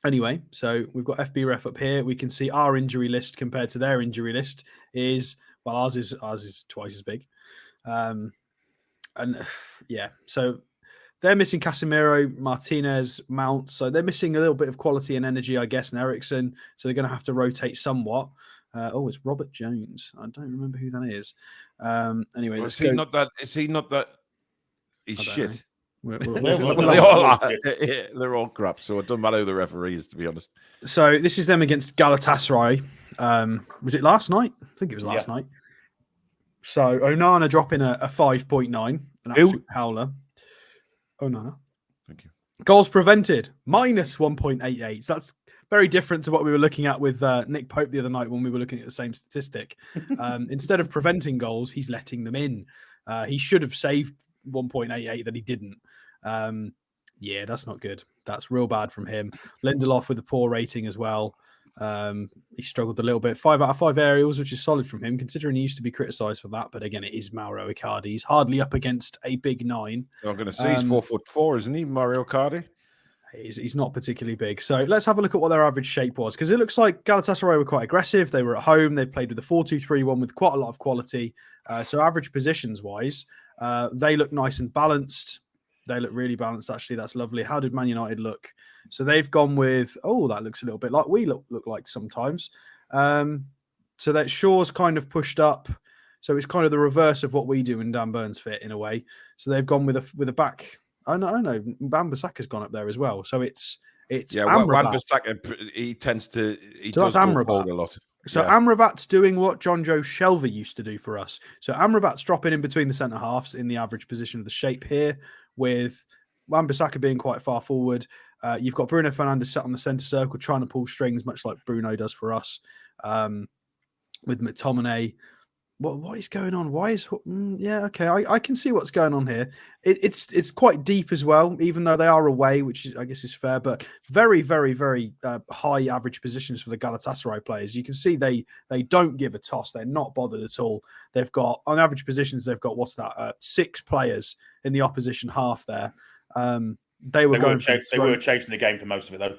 Anyway, so we've got FB Ref up here. We can see our injury list compared to their injury list is, well, ours is twice as big. And yeah, so they're missing Casemiro, Martinez, Mount. So they're missing a little bit of quality and energy, I guess, and Ericsson. So they're going to have to rotate somewhat. It's Robert Jones. I don't remember who that is. Anyway, Is he not that? He's shit. They all are. They're all crap. So it doesn't matter who the referee is, to be honest. So this is them against Galatasaray. Was it last night? I think it was last night. So Onana dropping a 5.9, an absolute howler. Onana. Thank you. Goals prevented, minus 1.88. So that's very different to what we were looking at with Nick Pope the other night when we were looking at the same statistic. Instead of preventing goals, he's letting them in. He should have saved 1.88 that he didn't. Yeah, that's not good. That's real bad from him. Lindelof with a poor rating as well. He struggled a little bit. 5 out of 5 aerials, which is solid from him, considering he used to be criticised for that. But again, it is Mauro Icardi. He's hardly up against a big 9. I'm going to say he's 4'4", isn't he, Mario Icardi? He's not particularly big. So let's have a look at what their average shape was, because it looks like Galatasaray were quite aggressive. They were at home. They played with a 4-2-3-1 with quite a lot of quality. So average positions-wise, they look nice and balanced. They look really balanced, actually. That's lovely. How did Man United look? So they've gone with, that looks a little bit like we look like sometimes. So that Shaw's kind of pushed up. So it's kind of the reverse of what we do in Dan Burns fit in a way. So they've gone with a back. Oh no, Wan-Bissaka's gone up there as well. So it's Wan-Bissaka, he tends to does go forward a lot. So Amrabat's doing what John Joe Shelvey used to do for us. So Amrabat's dropping in between the centre halves in the average position of the shape here, with Wan-Bissaka being quite far forward. You've got Bruno Fernandes sat on the centre circle trying to pull strings, much like Bruno does for us. With McTominay, what is going on? Why is I can see what's going on here. It's quite deep as well, even though they are away, which is, I guess, is fair. But very, very, very high average positions for the Galatasaray players. You can see they don't give a toss. They're not bothered at all. They've got, on average positions, they've got 6 players in the opposition half there. They were chasing the game for most of it, though.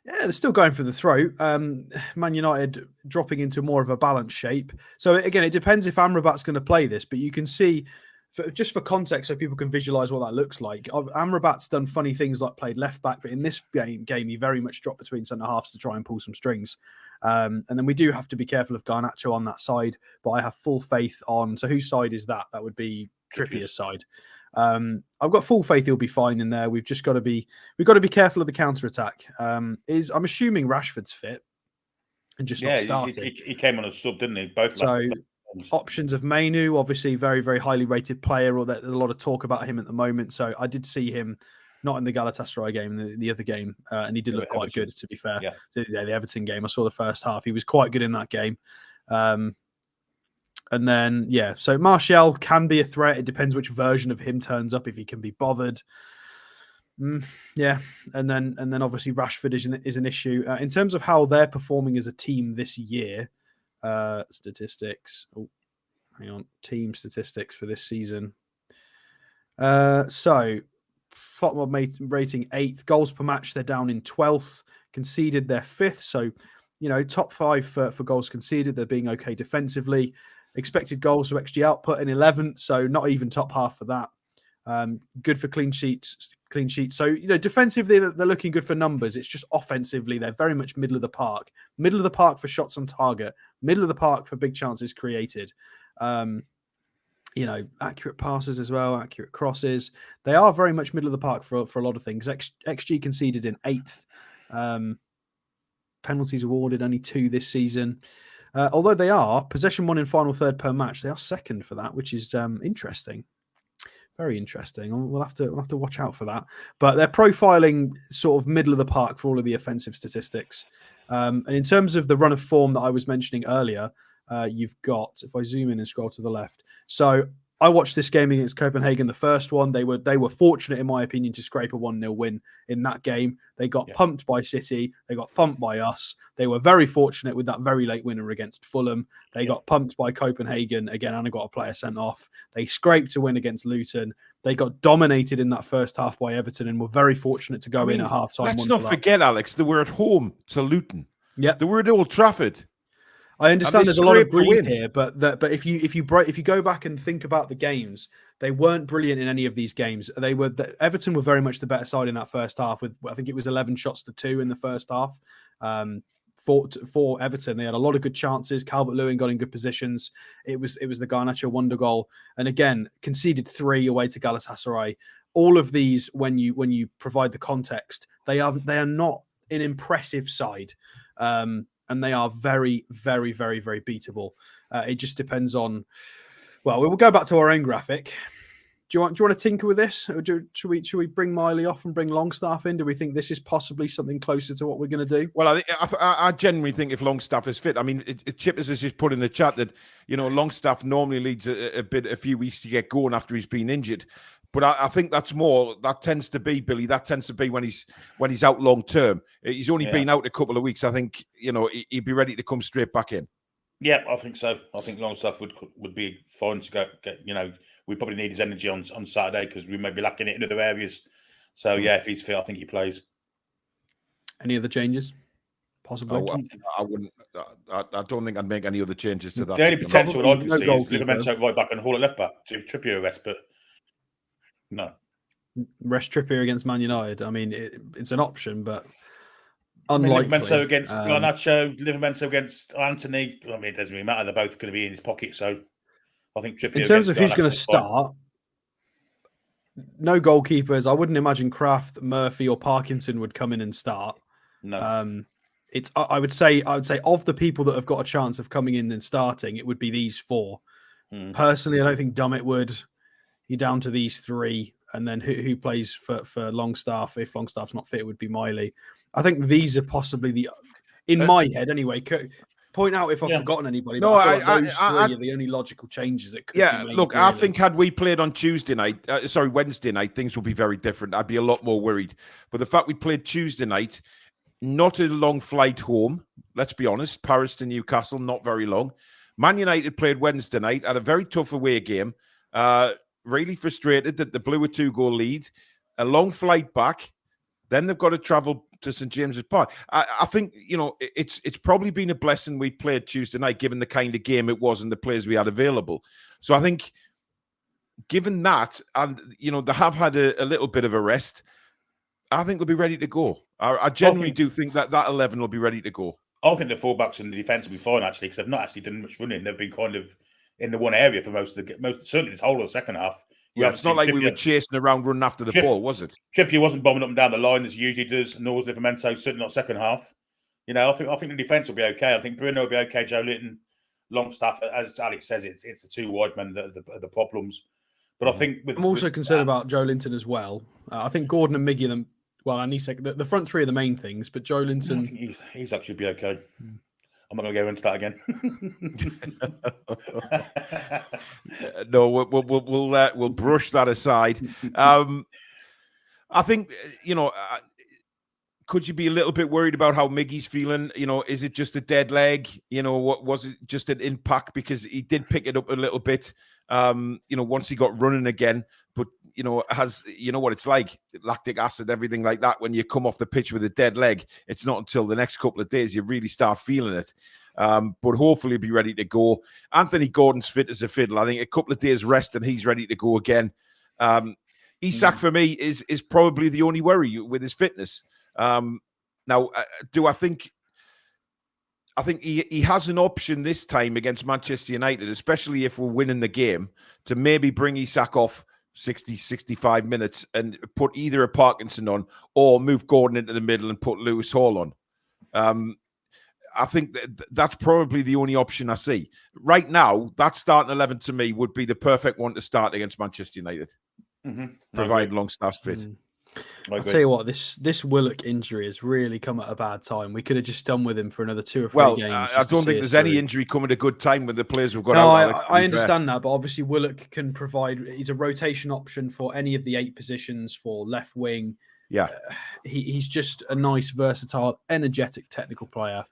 Yeah, they're still going for the throat. Man United dropping into more of a balanced shape. So again, it depends if Amrabat's going to play this, but you can see, just for context, so people can visualize what that looks like. Amrabat's done funny things like played left back, but in this game he very much dropped between centre halves to try and pull some strings. And then we do have to be careful of Garnacho on that side, but I have full faith on. So whose side is that? That would be Trippier's side. I've got full faith he'll be fine in there. We've got to be careful of the counter attack. I'm assuming Rashford's fit and just not starting. He came on a sub, didn't he? Both. So options of Mainu, obviously very, very highly rated player, or there's a lot of talk about him at the moment. So I did see him not in the Galatasaray game, the other game, and he did look quite good, to be fair. Yeah, the Everton game. I saw the first half. He was quite good in that game. And then, so Martial can be a threat. It depends which version of him turns up, if he can be bothered. And then obviously Rashford is an issue. In terms of how they're performing as a team this year, statistics. Oh, hang on. Team statistics for this season. So, Tottenham rating 8th. Goals per match, they're down in 12th. Conceded, they're 5th. So, top 5 for goals conceded. They're being okay defensively. Expected goals to XG output in 11th, so not even top half for that. Good for clean sheets. So, defensively, they're looking good for numbers. It's just offensively, they're very much middle of the park. Middle of the park for shots on target. Middle of the park for big chances created. Accurate passes as well, accurate crosses. They are very much middle of the park for a lot of things. XG conceded in 8th. Penalties awarded, only 2 this season. Although they are possession 1 in final third per match, they are 2nd for that, which is interesting. Very interesting. We'll have to watch out for that. But they're profiling sort of middle of the park for all of the offensive statistics. And in terms of the run of form that I was mentioning earlier, you've got, if I zoom in and scroll to the left, so I watched this game against Copenhagen, the first one. They were fortunate, in my opinion, to scrape a 1-0 win in that game. They got pumped by City. They got pumped by us. They were very fortunate with that very late winner against Fulham. They got pumped by Copenhagen again, and got a player sent off. They scraped a win against Luton. They got dominated in that first half by Everton and were very fortunate to go in at half time. Let's not forget, Alex, they were at home to Luton. Yeah, they were at Old Trafford. I understand there's a lot of greed here, but if you go back and think about the games, they weren't brilliant in any of these games. Everton were very much the better side in that first half. With I think it was 11 shots to 2 in the first half. For Everton, they had a lot of good chances. Calvert-Lewin got in good positions. It was the Garnacho wonder goal, and again conceded 3 away to Galatasaray. All of these, when you provide the context, they are not an impressive side. And they are very, very, very, very beatable. It just depends on. Well, we'll go back to our own graphic. Do you want to tinker with this? Or should we bring Miley off and bring Longstaff in? Do we think this is possibly something closer to what we're going to do? Well, I genuinely think if Longstaff is fit, I mean, Chippers has just put in the chat that Longstaff normally needs a few weeks to get going after he's been injured. But I think that tends to be, Billy, when he's out long term. He's only been out a couple of weeks. I think, he'd be ready to come straight back in. Yeah, I think so. I think Longstaff would be fine to get, we probably need his energy on Saturday because we may be lacking it in other areas. So, yeah, if he's fit, I think he plays. Any other changes? Possibly. I wouldn't. I don't think I'd make any other changes to that. The only potential I can see is Livramento right back and Hall at left back to Trippier a rest, but no. Rest Trippier against Man United. I mean, it's an option, but unlikely. Livramento against Garnacho, Livramento against Anthony. I mean, it doesn't really matter. They're both going to be in his pocket, so I think Trippier. In terms of who's going to start, no goalkeepers. I wouldn't imagine Kraft, Murphy, or Parkinson would come in and start. No. I would say of the people that have got a chance of coming in and starting, it would be these 4. Personally, I don't think Dummett would. You're down to these 3, and then who plays for Longstaff? If Longstaff's not fit, it would be Miley. I think these are possibly in my head anyway. Point out if I've forgotten anybody. No, those 3 are the only logical changes that could be made. Look, really. I think had we played on Wednesday night, things would be very different. I'd be a lot more worried. But the fact we played Tuesday night, not a long flight home, let's be honest, Paris to Newcastle, not very long. Man United played Wednesday night, had a very tough away game. Really frustrated that they blew a 2-goal lead, a long flight back, then they've got to travel to St. James's Park. I think, it's probably been a blessing we played Tuesday night, given the kind of game it was and the players we had available. So I think, given that, and, they have had a little bit of a rest, I think they'll be ready to go. I genuinely do think that 11 will be ready to go. I think the fullbacks and the defence will be fine, actually, because they've not actually done much running. They've been kind of in the one area for certainly this whole of the second half. It's not like we were chasing around running after the ball, was it? Trippier wasn't bombing up and down the line as he usually does, nor was Livramento, certainly not second half. I think the defence will be okay. I think Bruno will be okay. Joe Linton, Longstaff, as Alex says, it's the 2 wide men that are the problems. But I think I'm also concerned about Joe Linton as well. I think Gordon and Miggy and the front 3 are the main things, but Joe Linton, I think he's actually be okay. I'm not going to go into that again. No, we'll brush that aside. I think could you be a little bit worried about how Miggy's feeling? Is it just a dead leg? What was it? Just an impact because he did pick it up a little bit. Once he got running again, but has what it's like, lactic acid, everything like that. When you come off the pitch with a dead leg, it's not until the next couple of days you really start feeling it. But hopefully he'll be ready to go. Anthony Gordon's fit as a fiddle. I think a couple of days rest and he's ready to go again. Isak for me is probably the only worry with his fitness. Now, I think he has an option this time against Manchester United, especially if we're winning the game, to maybe bring Isak off 60, 65 minutes and put either a Parkinson on or move Gordon into the middle and put Lewis Hall on. I think that's probably the only option I see. Right now, that starting 11 to me would be the perfect one to start against Manchester United, provided Longstaff's fit. I'll tell you what, this Willock injury has really come at a bad time. We could have just done with him for another 2 or 3 games. I don't think there's any injury coming at a good time with the players we've got no, out. Alex, I understand that, but obviously Willock can provide. He's a rotation option for any of the 8 positions for left wing. Yeah, he's just a nice, versatile, energetic, technical player,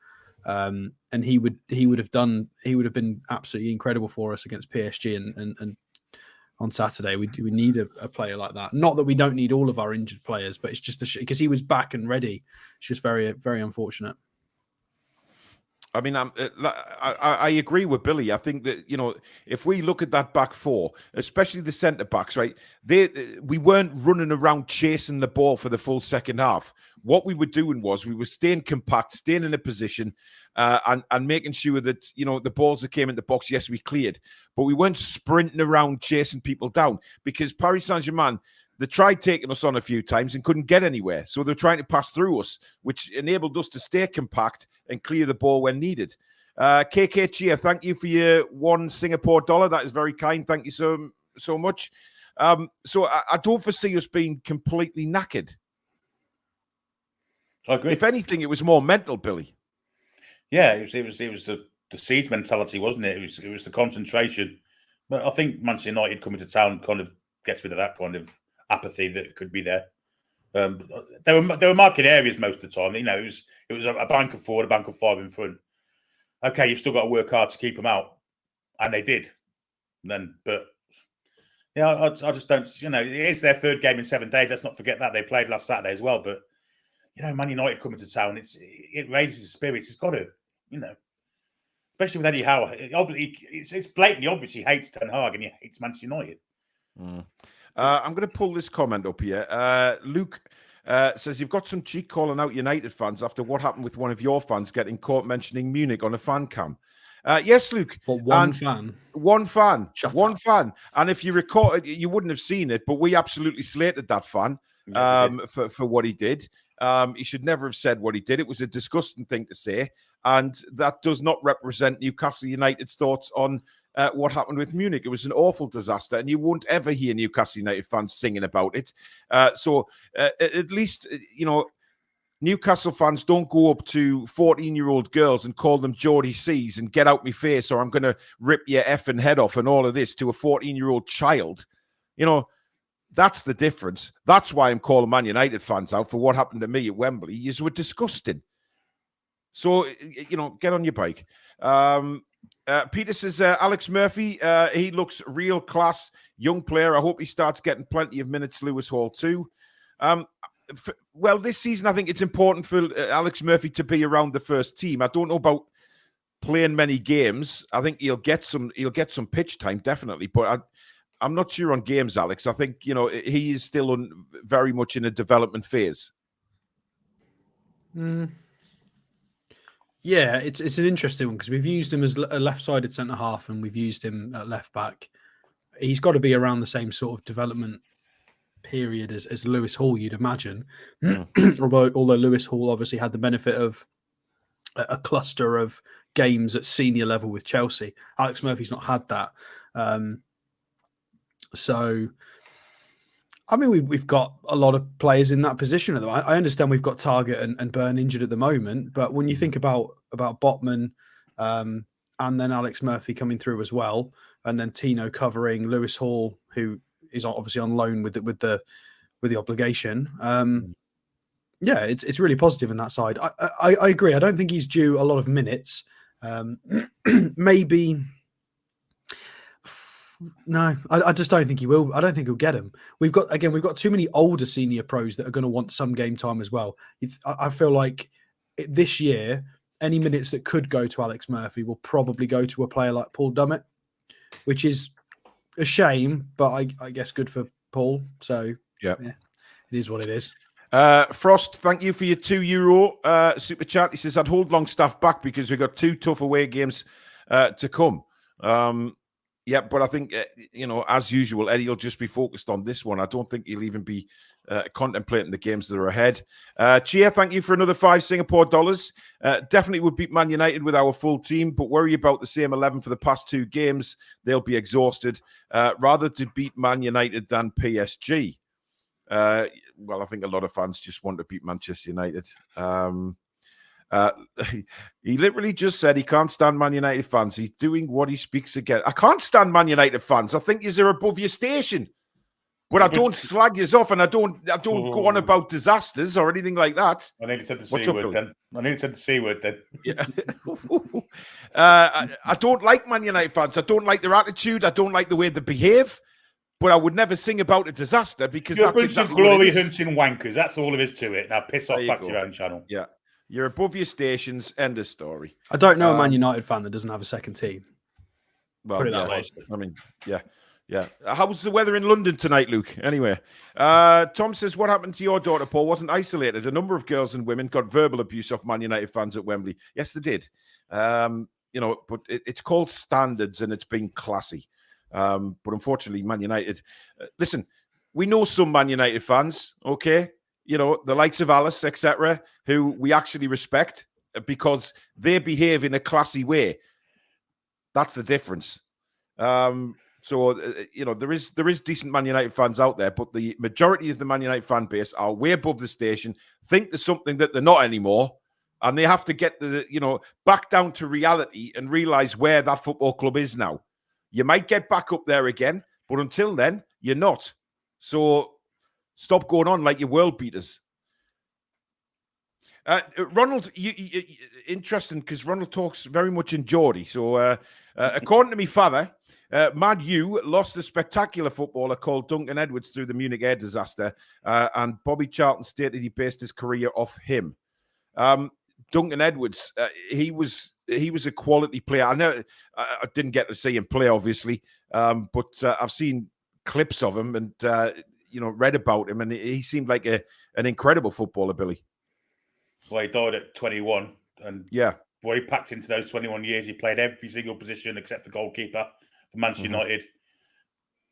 and he would have been absolutely incredible for us against PSG and on Saturday. We need a player like that. Not that we don't need all of our injured players, but it's just because he was back and ready. It's just very, very unfortunate. I mean, I agree with Billy. I think that, if we look at that back four, especially the centre backs, right, we weren't running around chasing the ball for the full second half. What we were doing was we were staying compact, staying in a position, and making sure that, the balls that came in the box, yes, we cleared, but we weren't sprinting around chasing people down, because Paris Saint-Germain, they tried taking us on a few times and couldn't get anywhere. So they're trying to pass through us, which enabled us to stay compact and clear the ball when needed. KK Chia, thank you for your $1 Singapore dollar. That is very kind. Thank you so much. So I don't foresee us being completely knackered. I agree. If anything, it was more mental, Billy. Yeah, it was the siege mentality, wasn't it? It was the concentration. But I think Manchester United coming to town kind of gets rid of that kind of apathy that could be there. They were marking areas most of the time. It was a bank of 4, a bank of 5 in front. Okay, you've still got to work hard to keep them out, and they did. But I just don't. It is their 3rd game in 7 days. Let's not forget that they played last Saturday as well. But Man United coming to town, it raises the spirits. It's got to, especially with Eddie Howe. It's blatantly obvious he hates Ten Hag and he hates Manchester United. I'm going to pull this comment up here. Luke says, you've got some cheek calling out United fans after what happened with one of your fans getting caught mentioning Munich on a fan cam. Yes, Luke. But one fan. Shut up. Fan. And if you recall, you wouldn't have seen it, but we absolutely slated that fan for what he did. He should never have said what he did. It was a disgusting thing to say. And that does not represent Newcastle United's thoughts on what happened with Munich. It was an awful disaster, and you won't ever hear Newcastle United fans singing about it. So at least, Newcastle fans don't go up to 14-year-old girls and call them Geordie C's and get out me face, or I'm going to rip your effing head off and all of this to a 14-year-old child. That's the difference. That's why I'm calling Man United fans out for what happened to me at Wembley. You were disgusting. So, get on your bike. Peter says, Alex Murphy, he looks real class, young player. I hope he starts getting plenty of minutes, Lewis Hall too. Well, this season, I think it's important for Alex Murphy to be around the first team. I don't know about playing many games. I think he'll get some pitch time, definitely. But I'm not sure on games, Alex. I think, he is still very much in a development phase. Yeah, it's an interesting one because we've used him as a left-sided centre-half and we've used him at left-back. He's got to be around the same sort of development period as Lewis Hall, you'd imagine. although Lewis Hall obviously had the benefit of a cluster of games at senior level with Chelsea. Alex Murphy's not had that. So, I mean, we've got a lot of players in that position at the moment. I understand we've got Target and Burn injured at the moment, but when you think about Botman and then Alex Murphy coming through as well, and then Tino covering Lewis Hall, who is obviously on loan with the obligation. Yeah, it's really positive in that side. I agree. I don't think he's due a lot of minutes. Maybe. No, I just don't think he will. I don't think he'll get him. We've got too many older senior pros that are going to want some game time as well. I feel like this year, any minutes that could go to Alex Murphy will probably go to a player like Paul Dummett, which is a shame, but I guess good for Paul. So yeah, it is what it is. Frost, thank you for your €2 super chat. He says, I'd hold Longstaff back because we've got 2 tough away games to come. Yeah, but I think, as usual, Eddie will just be focused on this one. I don't think he'll even be contemplating the games that are ahead. Chia, thank you for another $5 Singapore dollars. Definitely would beat Man United with our full team, but worry about the same 11 for the past 2 games. They'll be exhausted. Rather to beat Man United than PSG. well, I think a lot of fans just want to beat Manchester United. He literally just said he can't stand Man United fans. He's doing what he speaks again. I can't stand Man United fans. I think you're above your station. But I don't slag yous off, and I don't go on about disasters or anything like that. I nearly said the C word then. I nearly said the C word then. Yeah. I don't like Man United fans. I don't like their attitude. I don't like the way they behave. But I would never sing about a disaster because you're that's exactly a bunch of glory what it is. hunting wankers. That's all there is to it. Now piss off back to your own channel. Yeah. You're above your stations. End of story. I don't know a Man United fan that doesn't have a second team. Well, Put it that way. I mean, yeah. Yeah. How's the weather in London tonight, Luke? Anyway, Tom says, what happened to your daughter, Paul? Wasn't isolated. A number of girls and women got verbal abuse off Man United fans at Wembley. Yes, they did. But it's called standards and it's been classy. But unfortunately, Man United, listen, we know some Man United fans, okay? The likes of Alice, etc., who we actually respect because they behave in a classy way. That's the difference. So, there is decent Man United fans out there, but the majority of the Man United fan base are way above the station, think there's something that they're not anymore, and they have to get back down to reality and realize where that football club is now. You might get back up there again, but until then, you're not. So stop going on like you're world beaters. Ronald, interesting because Ronald talks very much in Geordie. So according to my father, Mad U lost a spectacular footballer called Duncan Edwards through the Munich air disaster, and Bobby Charlton stated he based his career off him. Duncan Edwards, he was a quality player. I know I didn't get to see him play, obviously, but I've seen clips of him and read about him, and he seemed like an incredible footballer, Billy. Well, he died at 21, and boy, he packed into those 21 years. He played every single position except for goalkeeper for Manchester United.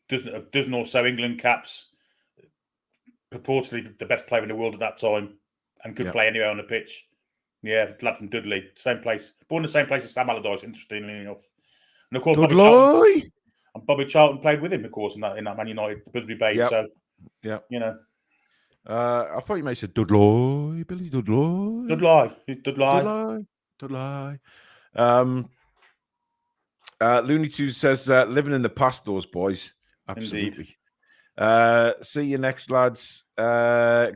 Dozen or so England caps. Purportedly the best player in the world at that time, and could play anywhere on the pitch. Yeah, lad from Dudley, same place, born in the same place as Sam Allardyce. Interestingly enough, and of course, Bobby Charlton played with him, of course, in that Man United, the Busby Babe. Yep. So, I thought you might say Dudley, Billy Dudley. Looney Tunes says, living in the past, those boys. Absolutely. See you next, lads.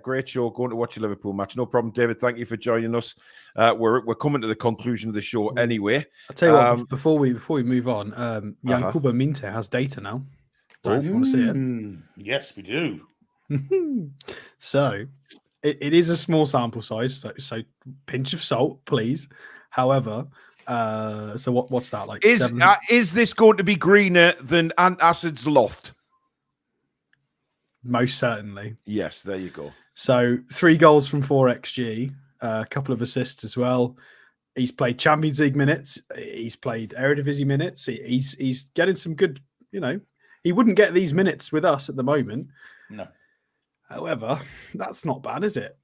Great show. Going to watch a Liverpool match. No problem, David. Thank you for joining us. We're coming to the conclusion of the show anyway. I'll tell you what, before we move on, Yankuba Minte has data now. Don't know if you want to see it. Yes, we do. So it is a small sample size, so pinch of salt, please. However, so what's that like? Is this going to be greener than Antacid's loft? Most certainly. Yes, there you go. So 3 goals from 4 XG, a couple of assists as well. He's played Champions League minutes. He's played Eredivisie minutes. He's getting some good, he wouldn't get these minutes with us at the moment. No. However, that's not bad, is it?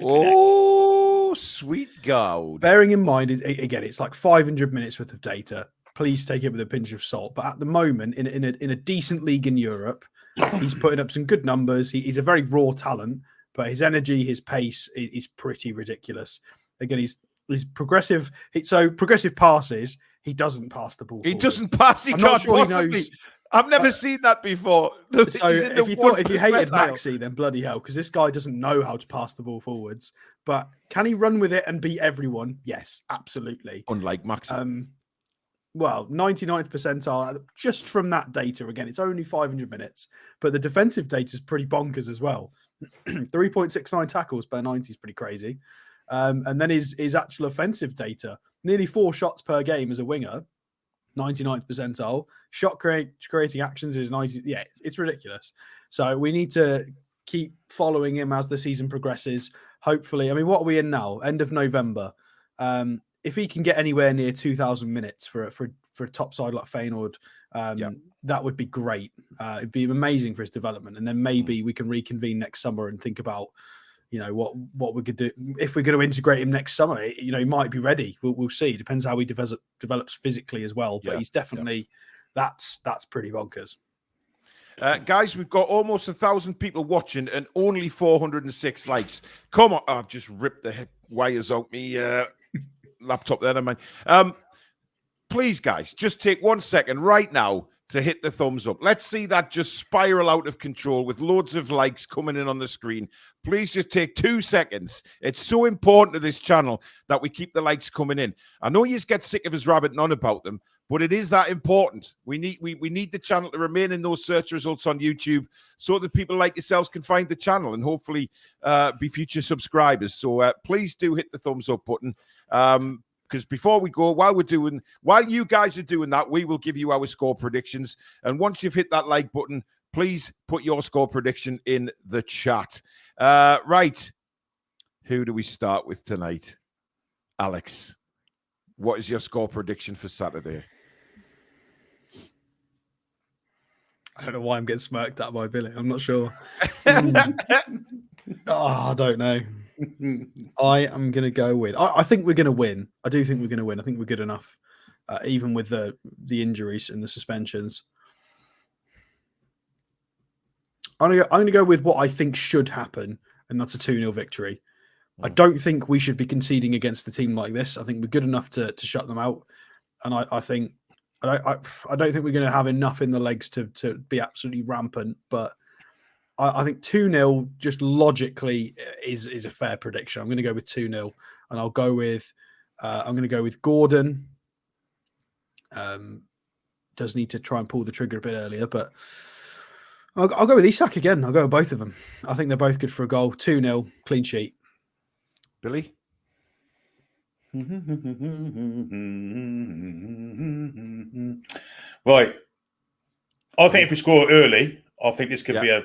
Oh, sweet God. Bearing in mind, again, it's like 500 minutes worth of data. Please take it with a pinch of salt. But at the moment, in a decent league in Europe, he's putting up some good numbers. He's a very raw talent, but his energy, his pace is pretty ridiculous. Again, he's progressive. So progressive passes, he doesn't pass the ball. He doesn't pass. He can't sure possibly. he knows. I've never seen that before. So if you hated Maxi, then bloody hell, because this guy doesn't know how to pass the ball forwards. But can he run with it and beat everyone? Yes, absolutely. Unlike Maxi. Well, 99th percentile, just from that data. Again, it's only 500 minutes, but the defensive data is pretty bonkers as well. 3.69 tackles per 90 is pretty crazy. And then his actual offensive data, nearly 4 shots per game as a winger, 99th percentile. Shot creating actions is 90. Yeah, it's ridiculous. So we need to keep following him as the season progresses. Hopefully, I mean, what are we in now? End of November. If he can get anywhere near 2,000 minutes for a top side like Feyenoord, that would be great. It'd be amazing for his development. And then maybe we can reconvene next summer and think about, what we could do if we're going to integrate him next summer. He might be ready. We'll see. Depends how he develops physically as well. But he's definitely that's pretty bonkers. Guys, we've got almost 1,000 people watching and only 406 likes. Come on. Oh, I've just ripped the wires out me laptop there. Never mind. Please, guys, just take 1 second right now to hit the thumbs up. Let's see that just spiral out of control with loads of likes coming in on the screen. Please just take 2 seconds. It's so important to this channel that we keep the likes coming in. I know you get sick of us rabbiting on about them, but it is that important. We need the channel to remain in those search results on YouTube so that people like yourselves can find the channel and hopefully be future subscribers. So please do hit the thumbs up button. Because before we go, while you guys are doing that, we will give you our score predictions. And once you've hit that like button, please put your score prediction in the chat. Right. Who do we start with tonight? Alex, what is your score prediction for Saturday? I don't know why I'm getting smirked at by Billy. I'm not sure. I don't know. I am going to go with. I think we're going to win. I do think we're going to win. I think we're good enough, even with the injuries and the suspensions. I'm going to go with what I think should happen, and that's a 2-0 victory. I don't think we should be conceding against a team like this. I think we're good enough to shut them out, and I don't think we're going to have enough in the legs to be absolutely rampant, but. I think 2-0 just logically is a fair prediction. I'm going to go with 2-0, and I'll go with I'm going to go with Gordon. Does need to try and pull the trigger a bit earlier, but I'll go with Isak again. I'll go with both of them. I think they're both good for a goal. 2-0, clean sheet. Billy? Right. I think if we score early, I think this could be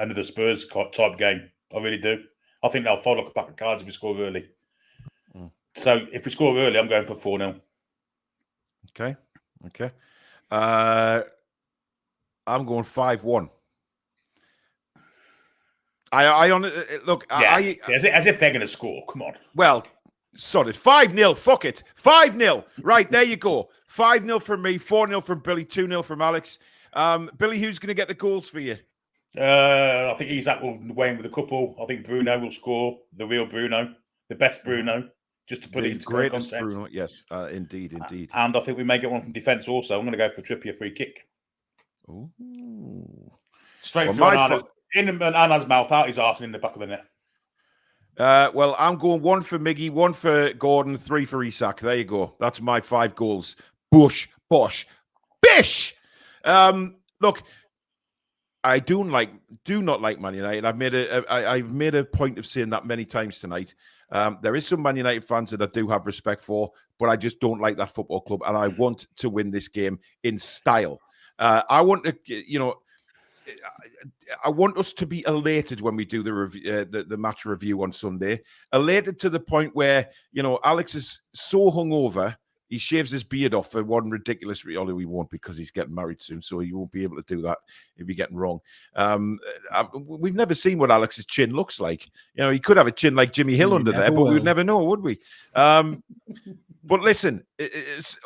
another Spurs type game. I really do. I think they'll fold like a pack of cards if we score early. So if we score early, I'm going for 4-0. Okay. I'm going 5-1. I on look. As if they're going to score. Come on. Well, sorted. 5-0. Fuck it. 5-0. Right there you go. 5-0 from me. 4-0 from Billy. 2-0 from Alex. Billy, who's going to get the goals for you? I think Isak will weigh in with a couple. I think Bruno will score. The real Bruno, the best Bruno. Just to put it into greatest context. Bruno. Yes, indeed. And I think we may get one from defence also. I'm going to go for Trippier free kick. Ooh. Straight through Anna's mouth, out his arse and in the back of the net. Well, I'm going 1 for Miggy, 1 for Gordon, 3 for Isak. There you go. That's my 5 goals. Bosh, bish. Look, I do not like Man United. I've made a point of saying that many times tonight. There is some Man United fans that I do have respect for, but I just don't like that football club, and I want to win this game in style. I want to, I want us to be elated when we do the match review on Sunday. Elated to the point where Alex is so hungover. He shaves his beard off for one ridiculous although he won't because he's getting married soon, so he won't be able to do that. He'll be getting wrong. We've never seen what Alex's chin looks like. He could have a chin like Jimmy Hill under there, but we would never know, would we? But listen,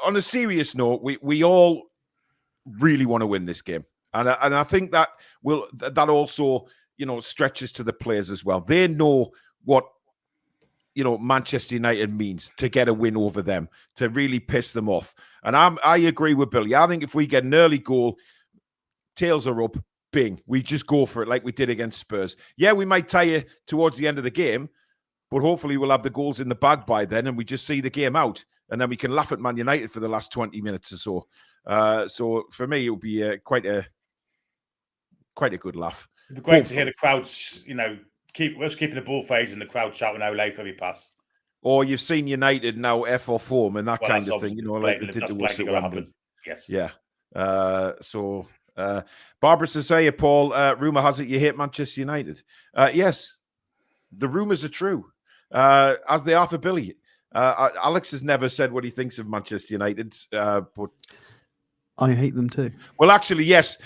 on a serious note, we all really want to win this game, and I think that also stretches to the players as well. They know what Manchester United means to get a win over them, to really piss them off. And I agree with Billy. I think if we get an early goal, tails are up, bing, we just go for it like we did against Spurs. Yeah, we might tire towards the end of the game, but hopefully we'll have the goals in the bag by then and we just see the game out. And then we can laugh at Man United for the last 20 minutes or so. So for me, it will be quite a good laugh. It'd be great to hear the crowds, keeping the ball phase and the crowd shouting "Ole" for every pass. Or you've seen United now F off home and that kind of thing, like they did to us at Wembley. Yes. Yeah. Barbara says, "Hey, Paul. Rumor has it you hate Manchester United." Yes, the rumors are true, as they are for Billy. Alex has never said what he thinks of Manchester United, but I hate them too. Well, actually, yes,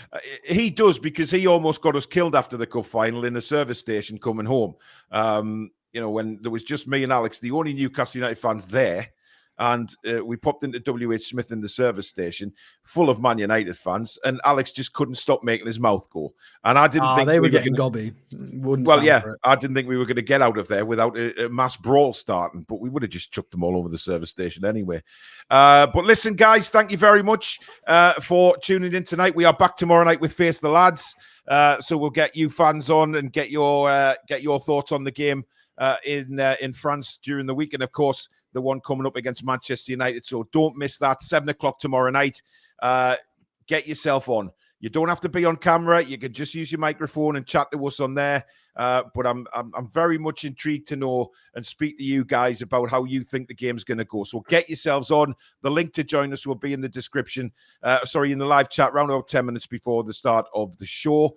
he does, because he almost got us killed after the cup final in a service station coming home. When there was just me and Alex, the only Newcastle United fans there. and we popped into WH Smith in the service station, full of Man United fans, and Alex just couldn't stop making his mouth go. And I didn't think they were getting gobby. Well, yeah, I didn't think we were going to get out of there without a mass brawl starting, but we would have just chucked them all over the service station anyway. But listen, guys, thank you very much for tuning in tonight. We are back tomorrow night with Face the Lads, so we'll get you fans on and get your thoughts on the game in France during the week, and of course the one coming up against Manchester United. So don't miss that. 7:00 tomorrow night. Get yourself on. You don't have to be on camera. You can just use your microphone and chat to us on there. But I'm very much intrigued to know and speak to you guys about how you think the game's going to go. So get yourselves on. The link to join us will be in the description. In the live chat around about 10 minutes before the start of the show.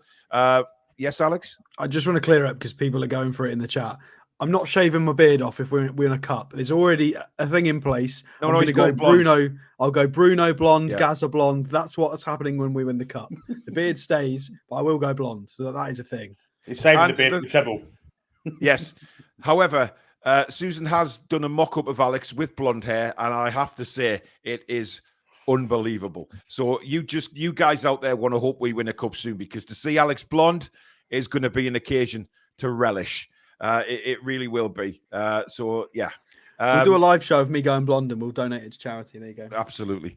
Yes, Alex? I just want to clear up because people are going for it in the chat. I'm not shaving my beard off if we're in a cup. There's already a thing in place. I'm going to go Bruno. I'll go Bruno blonde, Gaza blonde. That's what's happening when we win the cup. The beard stays, but I will go blonde. So that is a thing. It's saving the beard for treble. Yes. However, Susan has done a mock-up of Alex with blonde hair, and I have to say it is unbelievable. So you guys out there want to hope we win a cup soon, because to see Alex blonde is going to be an occasion to relish. It really will be. We'll do a live show of me going blonde and we'll donate it to charity. There you go. Absolutely.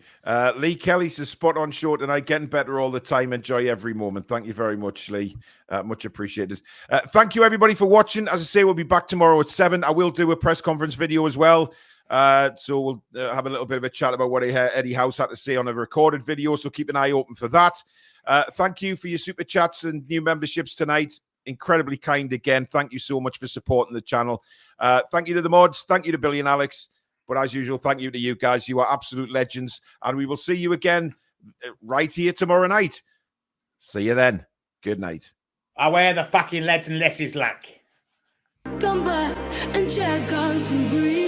Lee Kelly says, spot on show tonight, getting better all the time. Enjoy every moment. Thank you very much, Lee. Much appreciated. Thank you, everybody, for watching. As I say, we'll be back tomorrow at 7. I will do a press conference video as well. So we'll have a little bit of a chat about what Eddie House had to say on a recorded video. So keep an eye open for that. Thank you for your super chats and new memberships tonight. Incredibly kind again. Thank you so much for supporting the channel. Thank you to the mods. Thank you to Billy and Alex. But as usual, thank you to you guys. You are absolute legends. And we will see you again right here tomorrow night. See you then. Good night. I wear the fucking leads and less is lack. Come back and check on to breathe.